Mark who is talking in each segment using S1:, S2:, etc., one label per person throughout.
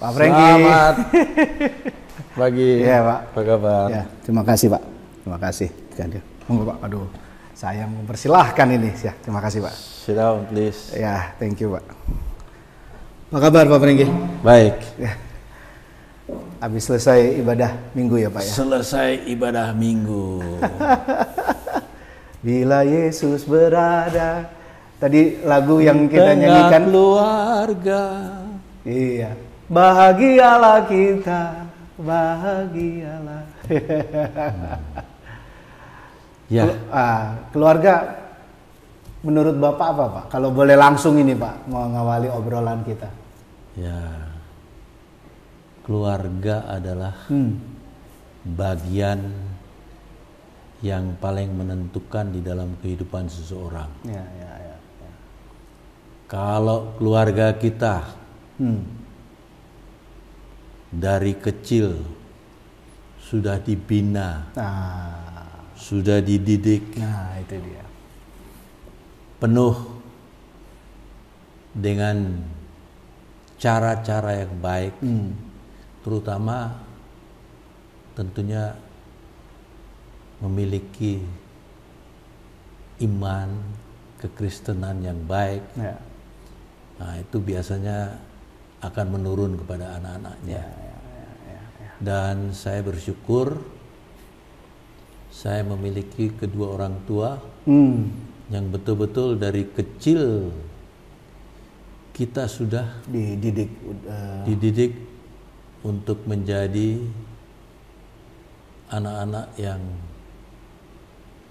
S1: Pak Franky.
S2: Selamat pagi.
S1: Iya, Pak.
S2: Apa kabar?
S1: Ya, terima kasih, Pak. Terima kasih. Monggo, Pak. Aduh, saya mempersilahkan ini. Ya, terima kasih, Pak.
S2: Sit down, please.
S1: Ya, thank you, Pak. Apa kabar, Pak Franky?
S2: Baik.
S1: Ya. Habis selesai ibadah minggu ya, Pak ya?
S2: Selesai ibadah minggu.
S1: Bila Yesus berada. Tadi lagu yang kita nyanyikan.
S2: Keluarga.
S1: Iya. Bahagialah kita. Bahagialah.
S2: Ya.
S1: Keluarga menurut Bapak apa, Pak? Kalau boleh langsung ini, Pak, mau ngawali obrolan kita.
S2: Ya. Keluarga adalah bagian yang paling menentukan di dalam kehidupan seseorang.
S1: Ya.
S2: Kalau keluarga kita dari kecil sudah dibina, sudah dididik,
S1: itu dia.
S2: penuh dengan cara-cara yang baik, terutama tentunya memiliki iman kekristenan yang baik.
S1: Ya.
S2: Nah, itu biasanya akan menurun kepada anak-anaknya. Dan saya bersyukur saya memiliki kedua orang tua yang betul-betul dari kecil kita sudah dididik untuk menjadi anak-anak yang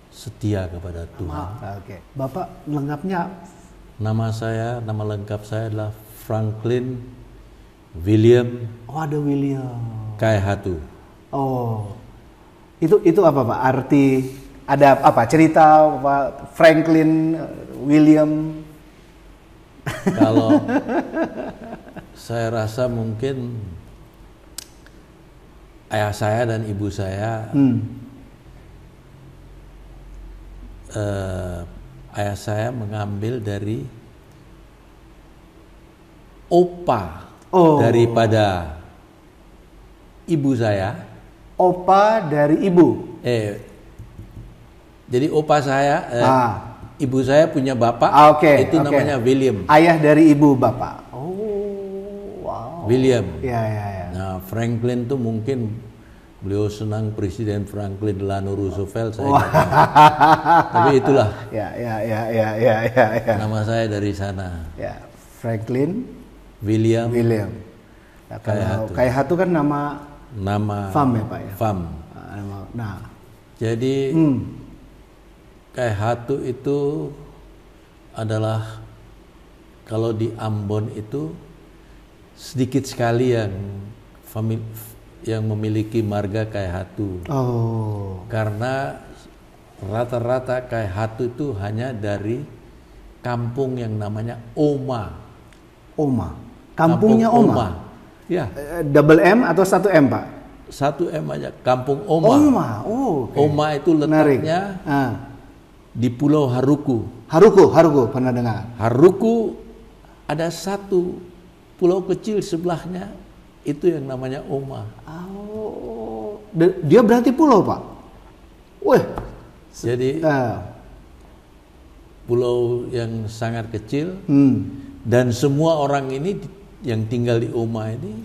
S2: setia kepada Tuhan.
S1: Oke. Bapak lengkapnya?
S2: Nama lengkap saya adalah Franklin William.
S1: Oh, ada William.
S2: Kaihatu.
S1: Oh, itu apa, Pak? Arti ada apa? Cerita apa? Franklin William.
S2: Kalau saya rasa mungkin ayah saya dan ibu saya, ayah saya mengambil dari opa daripada ibu saya.
S1: Opa dari ibu.
S2: Jadi opa saya, ibu saya punya bapak, itu namanya William.
S1: Ayah dari ibu bapak. Oh, wow.
S2: William.
S1: Ya.
S2: Nah, Franklin tuh mungkin beliau senang Presiden Franklin Delano Roosevelt, saya nggak tahu. Tapi itulah.
S1: Ya.
S2: Nama saya dari sana.
S1: Ya, Franklin
S2: William.
S1: Nah, kalau Kaihatu kan nama Fam ya, Pak ya.
S2: Fam.
S1: Nah,
S2: jadi Kaihatu itu adalah kalau di Ambon itu sedikit sekali yang memiliki marga Kaihatu.
S1: Oh.
S2: Karena rata-rata Kaihatu itu hanya dari kampung yang namanya Oma.
S1: Kampungnya Oma.
S2: Ya.
S1: Double M atau satu M, Pak?
S2: Satu M aja, Kampung Oma.
S1: Okay.
S2: Oma itu letaknya di Pulau Haruku.
S1: Haruku pernah dengar.
S2: Haruku ada satu pulau kecil sebelahnya, itu yang namanya Oma.
S1: Oh, dia berarti pulau, Pak? Wih.
S2: Jadi pulau yang sangat kecil, dan semua orang ini yang tinggal di Oma ini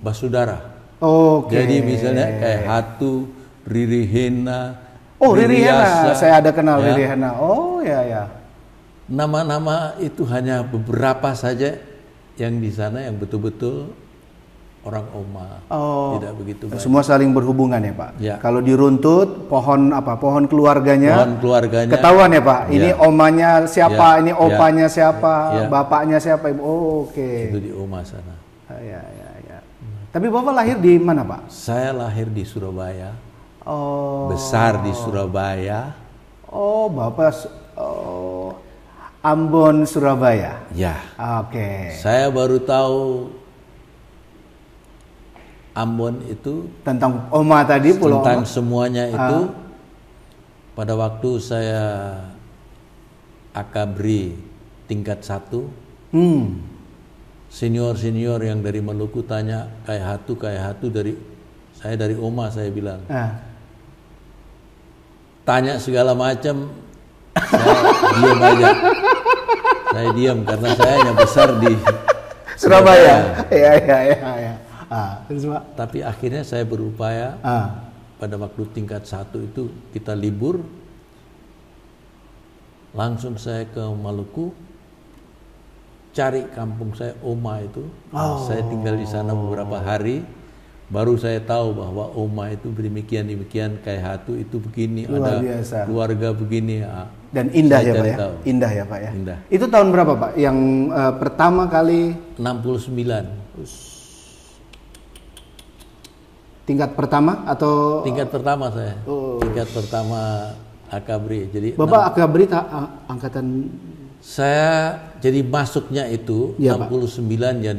S2: bersaudara. Jadi misalnya Kaihatu, Ririhena.
S1: Ririhena, saya ada kenal Ririhena. Oh ya.
S2: Nama-nama itu hanya beberapa saja yang di sana yang betul-betul orang Oma. Tidak begitu banyak.
S1: Semua saling berhubungan ya, Pak.
S2: Ya.
S1: Kalau diruntut pohon keluarganya. Ketahuan ya, Pak. Ini omanya siapa, ini opanya siapa, bapaknya siapa, ibu. Oke.
S2: Itu di Oma sana.
S1: Ya. Tapi Bapak lahir di mana, Pak?
S2: Saya lahir di Surabaya. Besar di Surabaya.
S1: Bapak Ambon, Surabaya.
S2: Ya.
S1: Oke.
S2: Saya baru tahu Ambon itu
S1: tentang Oma tadi, Pulau
S2: tentang
S1: Oma.
S2: Semuanya itu pada waktu saya akabri tingkat 1. senior yang dari Maluku tanya kayak hatu dari Oma, saya bilang. Tanya segala macam, saya diam aja. Saya diam karena saya hanya besar di
S1: Surabaya. Iya.
S2: Tapi akhirnya saya berupaya. Pada waktu tingkat 1 itu kita libur, langsung saya ke Maluku, cari kampung saya Oma itu. Saya tinggal di sana beberapa hari. Baru saya tahu bahwa Oma itu demikian kayak hatu itu begini,
S1: luar
S2: ada
S1: biasa.
S2: Keluarga begini.
S1: Dan indah ya Pak ya? Indah ya Pak ya? Indah. Itu tahun berapa Pak? Yang pertama kali?
S2: 69.
S1: Tingkat pertama atau?
S2: Tingkat pertama saya. Tingkat pertama Akabri. Jadi
S1: Bapak Akabri angkatan?
S2: Saya jadi masuknya itu ya, 69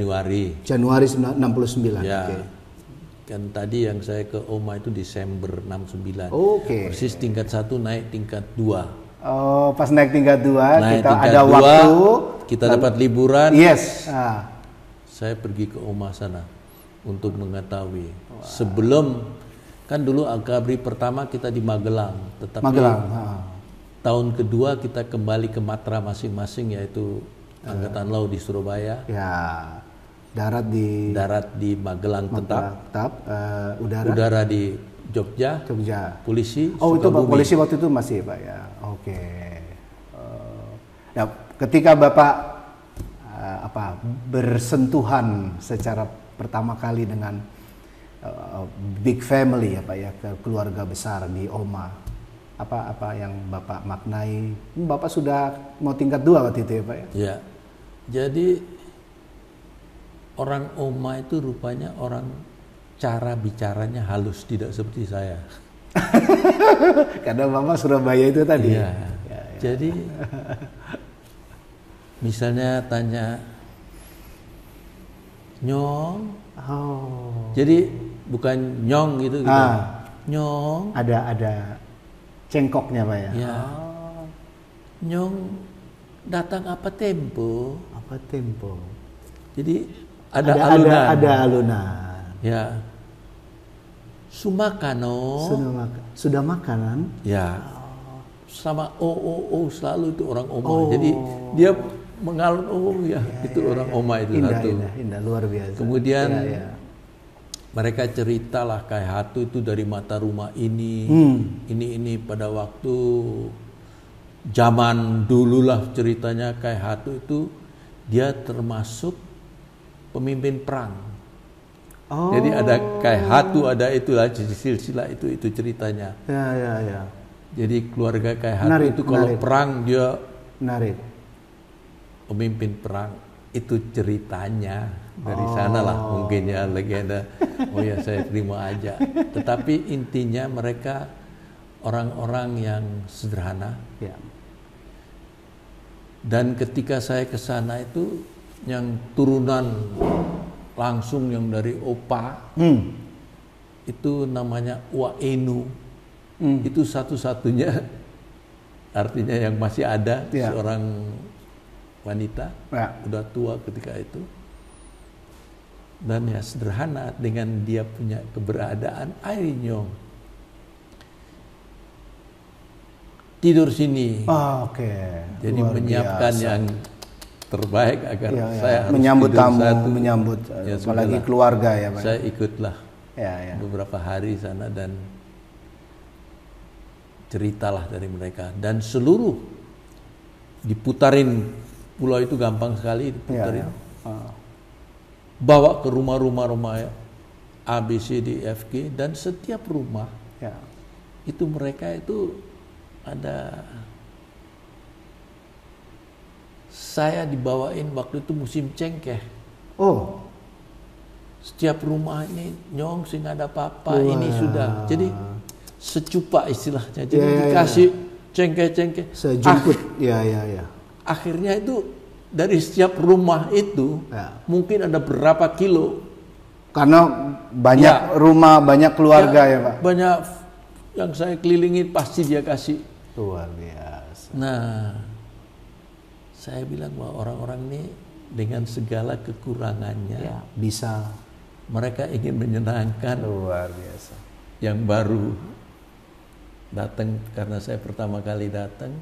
S2: Pak. Januari
S1: 69.
S2: Ya. Okay. Kan tadi yang saya ke Oma itu Desember 69. Persis tingkat 1 naik tingkat 2.
S1: Pas naik tingkat 2 kita ada waktu.
S2: Kita dapat liburan.
S1: Yes.
S2: Saya pergi ke Oma sana untuk mengetahui. Sebelum, kan dulu Akabri pertama kita di Magelang. Tetapi tahun kedua kita kembali ke matra masing-masing, yaitu Angkatan Laut di Surabaya.
S1: Ya. Darat di Magelang tetap. Udara
S2: di Jogja. Polisi.
S1: Itu Pak polisi waktu itu masih Pak ya. Oke. Nah, ketika Bapak bersentuhan secara pertama kali dengan big family ya Pak ya, ke keluarga besar di Oma, apa yang Bapak maknai? Bapak sudah mau tingkat 2 waktu itu ya Pak ya?
S2: Ya. Jadi orang Oma itu rupanya orang cara bicaranya halus, tidak seperti saya.
S1: Karena Bapak Surabaya itu tadi.
S2: Ya. Jadi misalnya tanya Nyong. Jadi bukan Nyong gitu. Nyong.
S1: Ada cengkoknya Pak ya.
S2: Ya. Nyong datang apa tempo? Jadi ada alunan. Ya. Sumakano.
S1: Sudah makanan?
S2: Ya. Sama selalu itu orang Oma. Jadi dia mengalun itu orang Oma itu satu.
S1: Indah, luar biasa.
S2: Kemudian mereka ceritalah kayak hatu itu dari mata rumah ini. Ini pada waktu zaman dululah ceritanya kayak hatu itu dia termasuk pemimpin perang. Jadi ada kayak hatu, ada itulah silsilah itu ceritanya.
S1: Ya.
S2: Jadi keluarga kayak hatu itu kalau perang dia pemimpin perang, itu ceritanya dari sana lah mungkin ya legenda. Saya terima aja. Tetapi intinya mereka orang-orang yang sederhana.
S1: Ya. Dan
S2: ketika saya ke sana itu yang turunan langsung yang dari Opa itu namanya Waenu. Itu satu-satunya artinya yang masih ada seorang wanita udah tua ketika itu, dan ya sederhana dengan dia punya keberadaan. Nyong tidur sini. Jadi menyiapkan yang terbaik agar saya harus
S1: menyambut tamu,
S2: menyambut
S1: apalagi keluarga ya Pak.
S2: Saya ikutlah beberapa hari sana dan ceritalah dari mereka, dan seluruh diputarin pulau itu gampang sekali diputarin. Bawa ke rumah-rumah A, B, C, D, F, G, dan setiap rumah itu mereka itu ada. Saya dibawain waktu itu musim cengkeh. Setiap rumah ini Nyong sing ada apa-apa ini sudah. Jadi secupa istilahnya. Jadi dikasih cengkeh-cengkeh.
S1: Sejumput.
S2: Akhirnya itu dari setiap rumah itu mungkin ada berapa kilo.
S1: Karena banyak rumah, banyak keluarga ya Pak.
S2: Banyak yang saya kelilingi pasti dia kasih.
S1: Luar biasa.
S2: Nah, saya bilang bahwa orang-orang ini dengan segala kekurangannya
S1: Ya, bisa.
S2: mereka ingin menyenangkan
S1: Luar biasa.
S2: yang baru datang, karena saya pertama kali datang.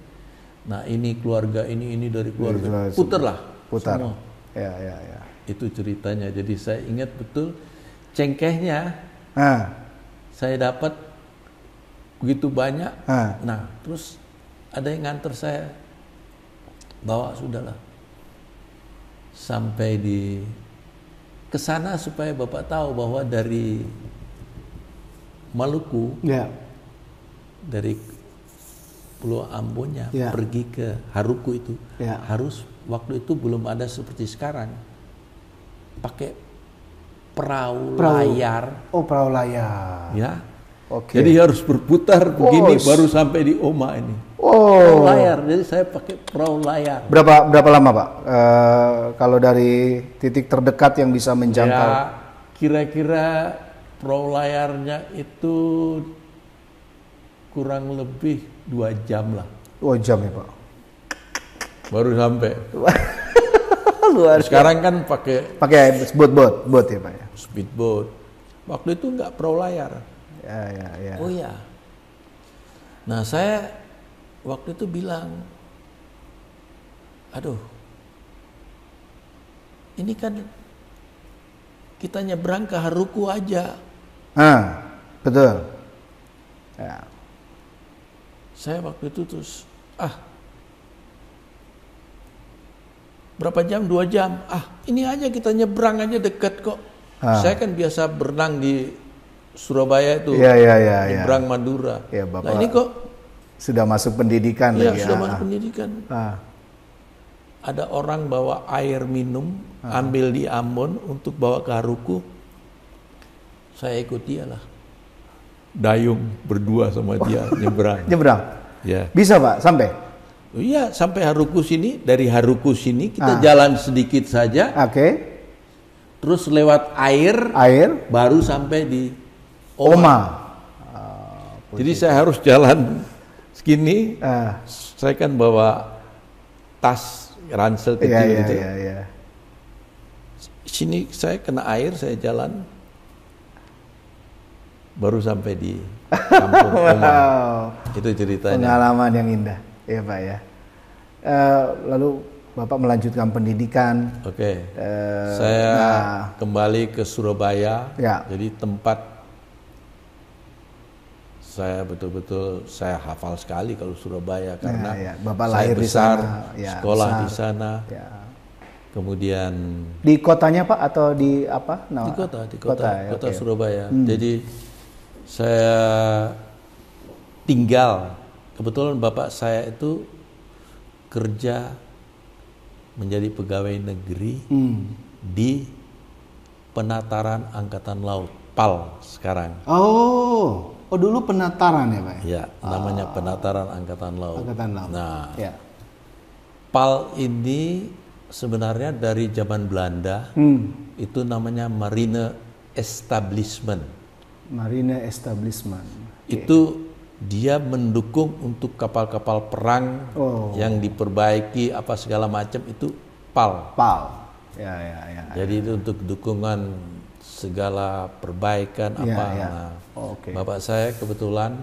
S2: Nah, ini keluarga ini dari keluarga. Putar.
S1: Semua. Ya.
S2: Itu ceritanya. Jadi saya ingat betul cengkehnya. Saya dapat begitu banyak. Nah, terus ada yang nganter saya, bawa, sudahlah sampai di kesana supaya Bapak tahu bahwa dari Maluku, dari Pulau Ambonnya pergi ke Haruku itu harus, waktu itu belum ada seperti sekarang, pakai perahu layar.
S1: Oh, perahu layar.
S2: Ya. Jadi harus berputar begini baru sampai di Oma ini. Perahu layar. Jadi saya pakai perahu layar.
S1: Berapa lama, Pak? Kalau dari titik terdekat yang bisa menjangkau?
S2: Ya, kira-kira perahu layarnya itu kurang lebih 2 jam lah.
S1: 2 jam ya, Pak?
S2: Baru sampai.
S1: Luar.
S2: Sekarang kan pakai
S1: boat ya, Pak ya?
S2: Speedboat. Waktu itu enggak perahu layar.
S1: Ya.
S2: Oh ya. Nah, saya waktu itu bilang, aduh, ini kan kita nyebrang ke Haruku aja.
S1: Betul. Ya.
S2: Saya waktu itu terus, berapa jam? 2 jam. Ini aja kita nyebrang aja, dekat kok. Saya kan biasa berenang di Surabaya itu, nyebrang Madura.
S1: Ya, Bapak
S2: nah, ini kok
S1: sudah masuk pendidikan lagi.
S2: Sudah masuk pendidikan. Ada orang bawa air minum, ambil di Ambon untuk bawa ke Haruku. Saya ikut dia lah. Dayung berdua sama dia nyebrang. Ya.
S1: Bisa, Pak, sampai?
S2: Iya, sampai Haruku sini. Dari Haruku sini kita jalan sedikit saja. Terus lewat air baru sampai di Oma. Jadi saya harus jalan segini. Saya kan bawa tas ransel kecil gitu. Sini saya kena air, saya jalan baru sampai di kampung Oma. Itu ceritanya.
S1: Pengalaman yang indah, ya Pak ya. Lalu Bapak melanjutkan pendidikan.
S2: Saya kembali ke Surabaya. Jadi tempat saya betul-betul saya hafal sekali kalau Surabaya, karena
S1: Bapak
S2: saya
S1: lahir
S2: besar,
S1: di sana,
S2: sekolah di sana. Kemudian
S1: di kotanya, Pak, atau di apa?
S2: Di kota Surabaya. Jadi saya tinggal, kebetulan bapak saya itu kerja menjadi pegawai negeri di Penataran Angkatan Laut, PAL sekarang.
S1: Oh, dulu penataran ya, Pak?
S2: Ya, namanya Penataran Angkatan Laut. Nah,
S1: ya.
S2: PAL ini sebenarnya dari zaman Belanda, itu namanya Marine Establishment.
S1: Marine Establishment.
S2: Itu dia mendukung untuk kapal-kapal perang yang diperbaiki apa segala macam, itu PAL.
S1: Ya.
S2: Jadi itu untuk dukungan segala perbaikan apa. Nah, bapak saya kebetulan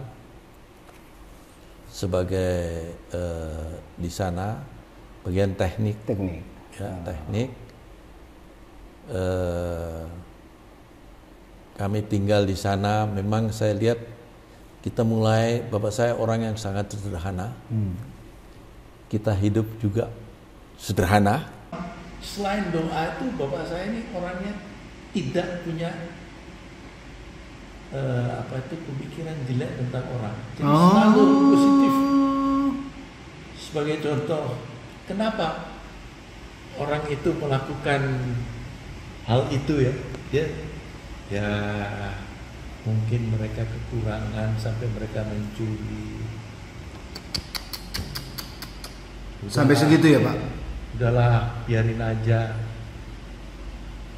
S2: sebagai di sana bagian teknik. Teknik. Kami tinggal di sana. Memang saya lihat kita mulai, bapak saya orang yang sangat sederhana. Kita hidup juga sederhana. Selain doa itu, bapak saya ini orangnya tidak punya pemikiran jelek tentang orang. Jadi selalu positif. Sebagai contoh, kenapa orang itu melakukan hal itu ya? Ya mungkin mereka kekurangan sampai mereka mencuri.
S1: Sampai segitu ya, Pak?
S2: Udahlah, biarin aja.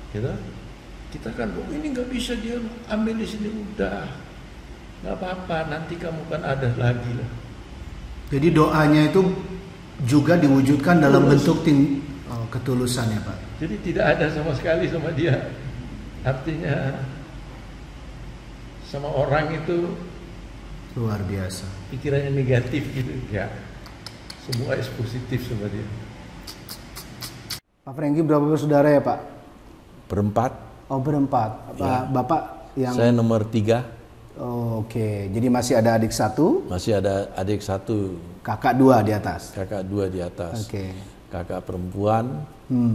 S2: Gitu? Kita kan, ini nggak bisa dia ambil di sini, udah nggak apa-apa, nanti kamu kan ada lagi lah.
S1: Jadi doanya itu juga diwujudkan dalam bentuk Oh, ketulusan ya Pak.
S2: Jadi tidak ada sama sekali sama dia. Artinya sama orang itu
S1: Luar biasa.
S2: pikirannya negatif gitu. Ya, semua positif sama dia.
S1: Pak Franky berapa bersaudara ya Pak?
S2: Berempat.
S1: Oh berempat.
S2: Ya.
S1: Bapak yang...
S2: Saya nomor 3.
S1: Oh, oke. Jadi masih ada adik 1?
S2: Masih ada adik 1.
S1: Kakak 2 di atas?
S2: Kakak 2 di atas.
S1: Oke.
S2: Kakak perempuan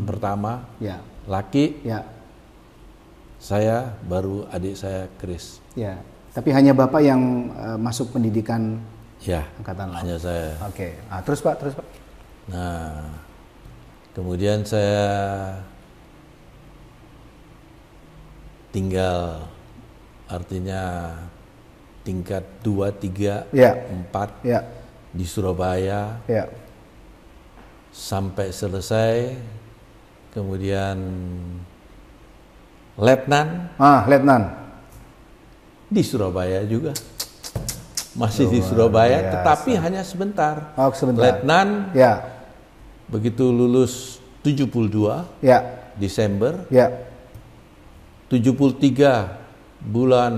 S2: pertama.
S1: Ya.
S2: Laki.
S1: Ya.
S2: Saya baru adik saya Chris.
S1: Ya. Tapi hanya Bapak yang masuk pendidikan
S2: Ya.
S1: Angkatan Laut?
S2: Hanya saya.
S1: Oke. Ah, terus Pak.
S2: Nah, kemudian saya tinggal, artinya tingkat 2, 3,
S1: Ya.
S2: 4
S1: Ya.
S2: di Surabaya
S1: Ya.
S2: sampai selesai. Kemudian letnan
S1: Letnan.
S2: di Surabaya juga. Masih di Surabaya,
S1: biasa.
S2: tetapi hanya sebentar.
S1: Oh, sebentar.
S2: Letnan
S1: Ya.
S2: begitu lulus 72
S1: Ya.
S2: Desember,
S1: Ya.
S2: 73 bulan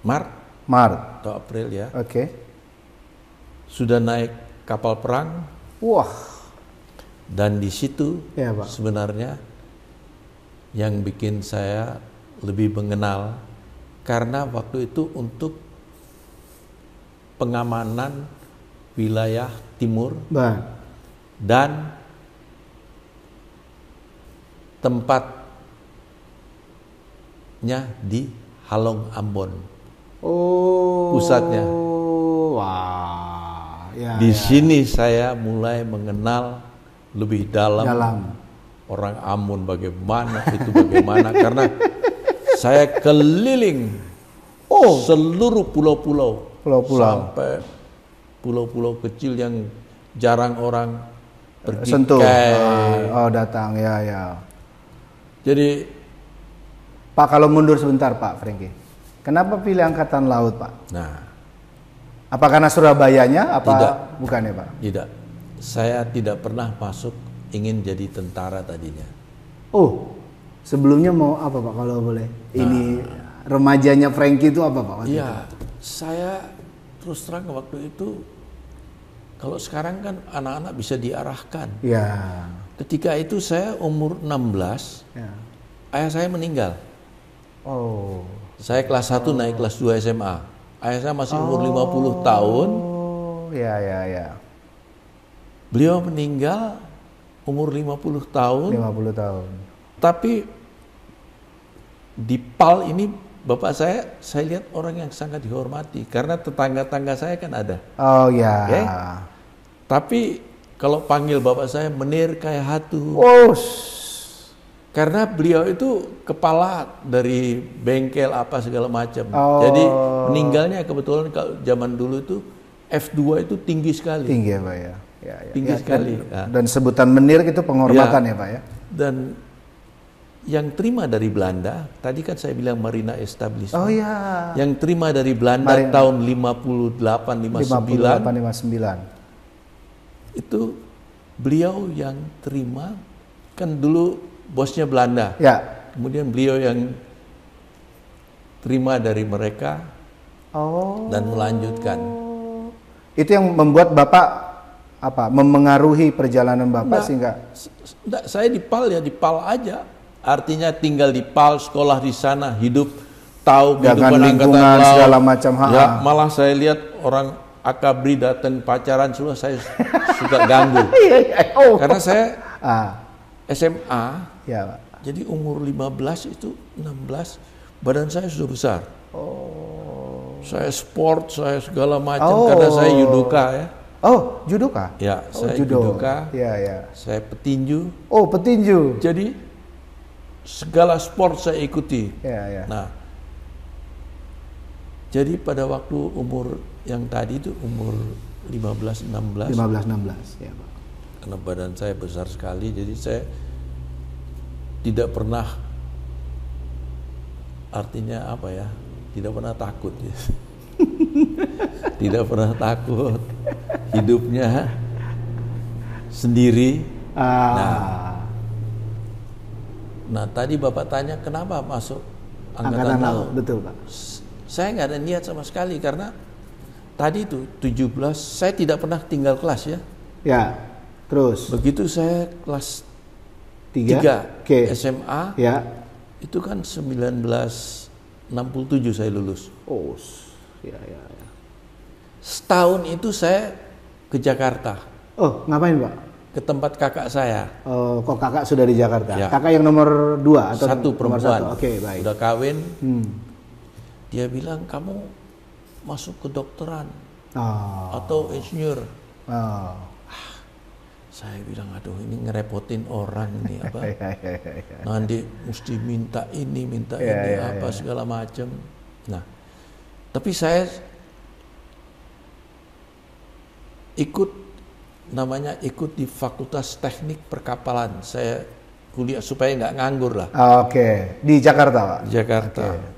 S2: Maret atau April ya,
S1: Oke.
S2: sudah naik kapal perang.
S1: Wah.
S2: Dan di situ
S1: Ya, Pak.
S2: sebenarnya yang bikin saya lebih mengenal, karena waktu itu untuk pengamanan wilayah timur
S1: Bang.
S2: dan tempatnya di Halong Ambon.
S1: Oh.
S2: Pusatnya.
S1: Wah. Ya,
S2: Di
S1: ya.
S2: sini saya mulai mengenal lebih dalam orang Ambon bagaimana, itu bagaimana, karena saya keliling seluruh pulau-pulau sampai pulau-pulau kecil yang jarang orang pergi
S1: Sentuh.
S2: ke.
S1: Datang ya.
S2: Jadi
S1: Pak, kalau mundur sebentar Pak Franky. Kenapa pilih Angkatan Laut Pak?
S2: nah,
S1: Apa karena Surabayanya? Apa
S2: Tidak.
S1: bukan ya Pak?
S2: tidak, saya tidak pernah masuk ingin jadi tentara tadinya.
S1: Oh, sebelumnya mau apa Pak kalau boleh? Ini remajanya Franky itu apa Pak? Waktu itu?
S2: Iya, saya terus terang waktu itu, kalau sekarang kan anak-anak bisa diarahkan.
S1: Ya.
S2: Ketika itu saya umur 16,
S1: Ya.
S2: ayah saya meninggal.
S1: Oh.
S2: Saya kelas 1 naik kelas 2 SMA. Ayah saya masih umur 50 tahun.
S1: Oh, ya.
S2: Beliau meninggal umur 50 tahun.
S1: 50 tahun.
S2: Tapi di PAL ini bapak saya lihat orang yang sangat dihormati karena tetangga-tangga saya kan ada.
S1: Oh ya.
S2: Oke? Tapi kalau panggil bapak saya Menir kayak hatu.
S1: Oh.
S2: Karena beliau itu kepala dari bengkel apa segala macam.
S1: Oh.
S2: Jadi meninggalnya kebetulan kalau zaman dulu itu F2 itu tinggi sekali.
S1: Tinggi ya Pak ya. Ya.
S2: Tinggi sekali.
S1: Dan sebutan Menir itu penghormatan ya Pak ya.
S2: Dan yang terima dari Belanda, tadi kan saya bilang Marina Establishment.
S1: Oh ya.
S2: Yang terima dari Belanda tahun 58 59. Itu beliau yang terima, kan dulu bosnya Belanda.
S1: Ya.
S2: Kemudian beliau yang terima dari mereka dan melanjutkan.
S1: Itu yang membuat Bapak memengaruhi perjalanan Bapak sehingga
S2: Enggak, saya di PAL aja. Artinya tinggal di PAL, sekolah di sana, hidup, tahu kehidupan Angkatan Laut
S1: segala macam.
S2: Ya, malah saya lihat orang akabri datang pacaran semua, saya suka ganggu. Karena saya SMA,
S1: ya Pak.
S2: jadi umur 15 itu 16, badan saya sudah besar. Saya sport, saya segala macam karena saya judoka ya.
S1: Oh, judoka?
S2: Ya, saya judoka.
S1: Ya.
S2: Saya petinju.
S1: Oh, petinju.
S2: Jadi segala sport saya ikuti.
S1: Ya.
S2: Nah, jadi pada waktu umur yang tadi itu umur 15-16.
S1: 15-16, ya Pak.
S2: Karena badan saya besar sekali, jadi saya tidak pernah, artinya apa ya, tidak pernah takut ya. Tidak pernah takut. Hidupnya sendiri.
S1: Ah.
S2: Nah, tadi Bapak tanya kenapa masuk
S1: Angkatan Laut, betul Pak.
S2: Saya nggak ada niat sama sekali karena tadi itu 17 saya tidak pernah tinggal kelas ya.
S1: Ya, terus.
S2: Begitu saya kelas 3
S1: Oke.
S2: SMA,
S1: Ya.
S2: itu kan 1967 saya lulus.
S1: Oh, ya.
S2: Setahun itu saya ke Jakarta,
S1: Oh, ngapain Pak?
S2: ke tempat kakak saya.
S1: Oh, kok kakak sudah di Jakarta?
S2: Ya.
S1: Kakak yang nomor 2 atau
S2: Satu
S1: nomor
S2: perempuan,
S1: 1? Oke, baik.
S2: udah kawin.
S1: Hmm.
S2: Dia bilang kamu masuk kedokteran
S1: Oh.
S2: atau insinyur.
S1: Oh.
S2: Saya bilang aduh ini ngerepotin orang ini apa?
S1: Ya.
S2: Nanti mesti minta ini, minta
S1: Ya,
S2: ini
S1: ya,
S2: apa
S1: ya.
S2: segala macam. Nah, tapi saya ikut di Fakultas Teknik Perkapalan. Saya kuliah supaya nggak nganggur lah
S1: Oke, di Jakarta Pak?
S2: di Jakarta.
S1: Oke.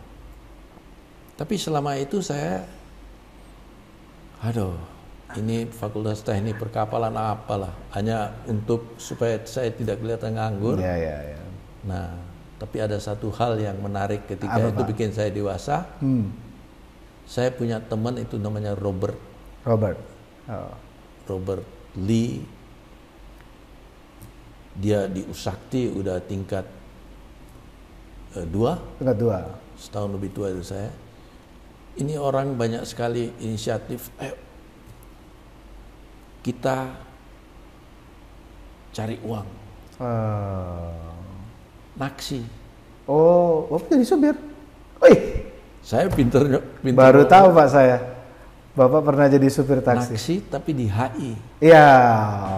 S2: Tapi selama itu saya, ini Fakultas Teknik Perkapalan apalah, hanya untuk supaya saya tidak kelihatan nganggur.
S1: Ya.
S2: Nah, tapi ada satu hal yang menarik ketika
S1: Apa,
S2: itu
S1: Pak?
S2: bikin saya dewasa. Saya punya teman itu namanya Robert
S1: Robert. Oh.
S2: Lee. Dia di Usakti udah tingkat 2,
S1: Tingkat 2.
S2: setahun lebih tua dari saya. Ini orang banyak sekali inisiatif, ayo kita cari uang, naksi.
S1: Oh, jadi supir. Wih,
S2: Saya pinter
S1: baru tahu Pak saya. Bapak pernah jadi supir taksi.
S2: naksi tapi di HI.
S1: Iya,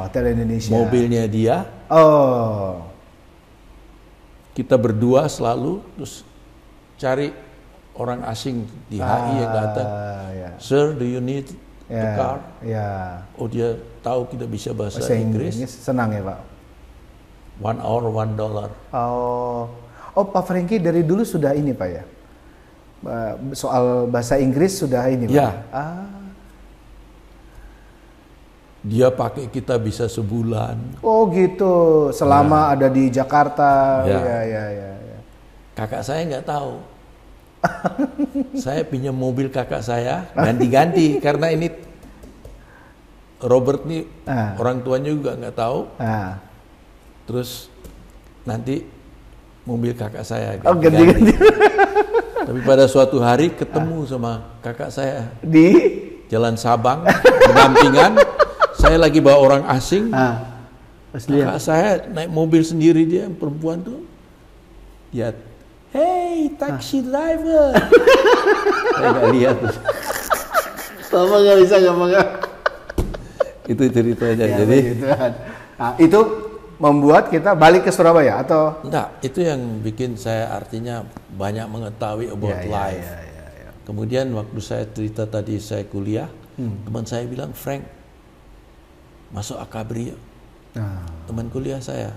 S1: Hotel Indonesia.
S2: Mobilnya dia,
S1: Oh.
S2: kita berdua selalu terus cari orang asing di HI yang datang.
S1: Ya.
S2: Sir, do you need the car?
S1: Ya.
S2: Oh, dia tahu kita bisa bahasa
S1: Bahasa
S2: Inggris.
S1: Inggris senang ya Pak.
S2: 1 hour $1.
S1: Oh, Pak Franky dari dulu sudah ini Pak ya. Soal bahasa Inggris sudah ini Pak.
S2: Ya. Dia pakai kita bisa sebulan.
S1: Oh gitu. Selama ada di Jakarta.
S2: Ya.
S1: Ya.
S2: Kakak saya nggak tahu. Saya pinjam mobil kakak saya ganti-ganti karena ini Robert nih orang tuanya juga nggak tahu. Terus nanti mobil kakak saya
S1: ganti-ganti.
S2: Tapi pada suatu hari ketemu sama kakak saya
S1: Di
S2: Jalan Sabang, berdampingan. Saya lagi bawa orang asing. Kakak saya naik mobil sendiri, dia perempuan tuh. Dia, hey taxi driver. Saya nggak lihat.
S1: Bapak nggak bisa ngomong.
S2: Itu ceritanya.
S1: Ya,
S2: jadi
S1: gitu. Itu membuat kita balik ke Surabaya atau?
S2: enggak, itu yang bikin saya artinya banyak mengetahui about life.
S1: Ya.
S2: Kemudian waktu saya cerita tadi saya kuliah, teman saya bilang, Frank, masuk Akabri yuk. Teman kuliah saya.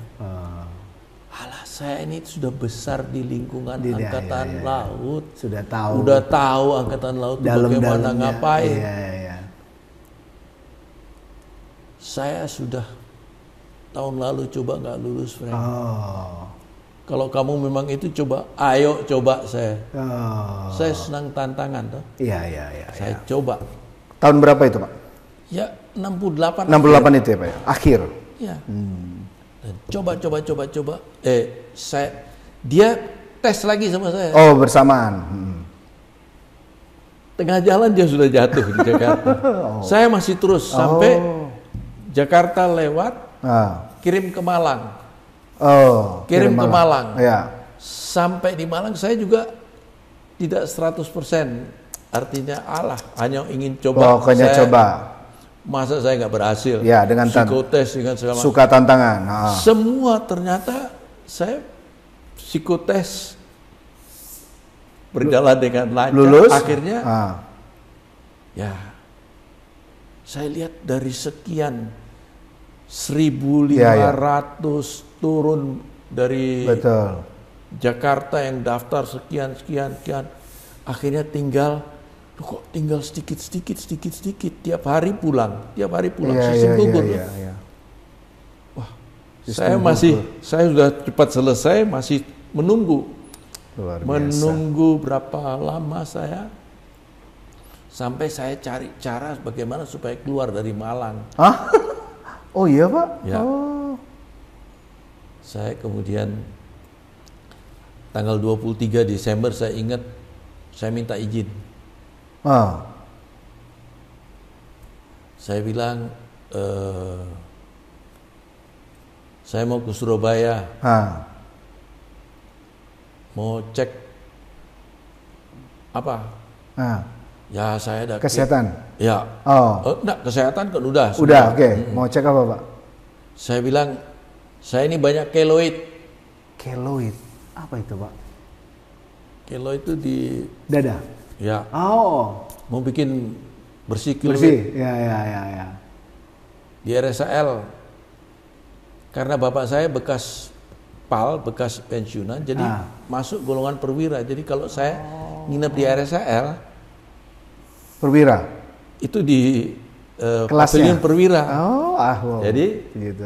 S2: Alah, saya ini sudah besar di lingkungan Angkatan Laut.
S1: Sudah tahu.
S2: Udah tahu Angkatan Laut bagaimana ngapain.
S1: Iya.
S2: Saya sudah tahun lalu coba nggak lulus, Frank.
S1: Oh.
S2: Kalau kamu memang itu coba, ayo coba saya.
S1: Oh.
S2: Saya senang tantangan toh.
S1: Iya.
S2: Saya coba.
S1: Tahun berapa itu Pak?
S2: Ya 68.
S1: 68 itu ya Pak ya? Akhir.
S2: Ya. Dan coba. Dia tes lagi sama saya.
S1: Oh, bersamaan.
S2: Tengah jalan dia sudah jatuh di Jakarta. Saya masih terus sampai Jakarta lewat, kirim ke Malang. Kirim ke Malang.
S1: Ya.
S2: Sampai di Malang saya juga tidak 100%. Artinya hanya ingin coba.
S1: Pokoknya coba.
S2: Masa saya nggak berhasil?
S1: Ya, dengan
S2: psikotes dengan segala
S1: suka tantangan.
S2: Semua ternyata saya psikotes berjalan dengan lancar.
S1: Lulus.
S2: Akhirnya, ya, saya lihat dari sekian 1.500 turun dari Jakarta yang daftar sekian. Akhirnya tinggal sedikit tiap hari pulang sistem gugur. Saya sudah cepat selesai, masih menunggu.
S1: Luar biasa.
S2: Menunggu berapa lama saya, sampai saya cari cara bagaimana supaya keluar dari Malang.
S1: Hah? Oh iya Pak?
S2: Ya.
S1: Oh.
S2: Saya kemudian tanggal 23 Desember saya ingat, saya minta izin. Saya bilang, saya mau ke Surabaya, mau cek apa? Ya saya ada
S1: Kesehatan.
S2: Ya. Enggak, kesehatan kan udah.
S1: Udah, oke. Mau cek apa Pak?
S2: Saya bilang, saya ini banyak keloid.
S1: Keloid, apa itu Pak?
S2: Keloid itu di
S1: dada.
S2: Ya.
S1: Oh.
S2: Mau bikin bersih keloid.
S1: Bersih. Ya.
S2: Di RSAL. Karena bapak saya bekas PAL, bekas pensiunan, jadi masuk golongan perwira. Jadi kalau saya nginep di RSAL,
S1: perwira,
S2: itu di
S1: kelasnya
S2: pavilion perwira.
S1: Wow.
S2: Jadi,
S1: gitu.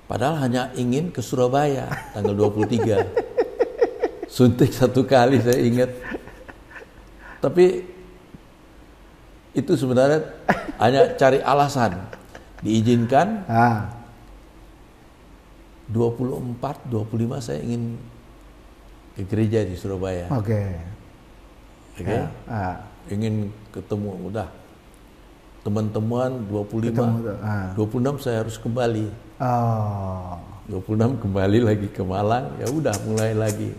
S2: Padahal hanya ingin ke Surabaya tanggal 23. Suntik 1 kali saya ingat. Tapi itu sebenarnya hanya cari alasan. Diizinkan. 24, 25 saya ingin ke gereja di Surabaya.
S1: Oke.
S2: Ingin ketemu, udah. Teman-teman 25, 26 saya harus kembali. 26 kembali lagi ke Malang, ya udah mulai lagi.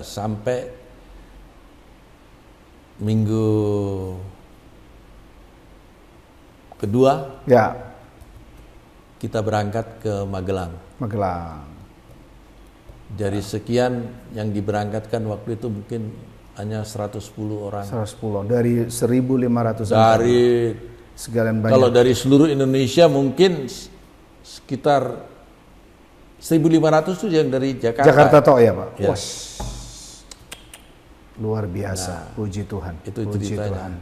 S2: Sampai minggu kedua, kita berangkat ke Magelang. Dari sekian yang diberangkatkan waktu itu mungkin hanya 110 orang.
S1: 110 dari 1.500.
S2: Dari
S1: segala banyak.
S2: Kalau dari seluruh Indonesia mungkin sekitar 1.500 itu yang dari Jakarta.
S1: Jakarta toh ya Pak.
S2: Ya.
S1: Luar biasa. Puji Tuhan.
S2: Itu
S1: Puji
S2: ceritanya.
S1: Tuhan.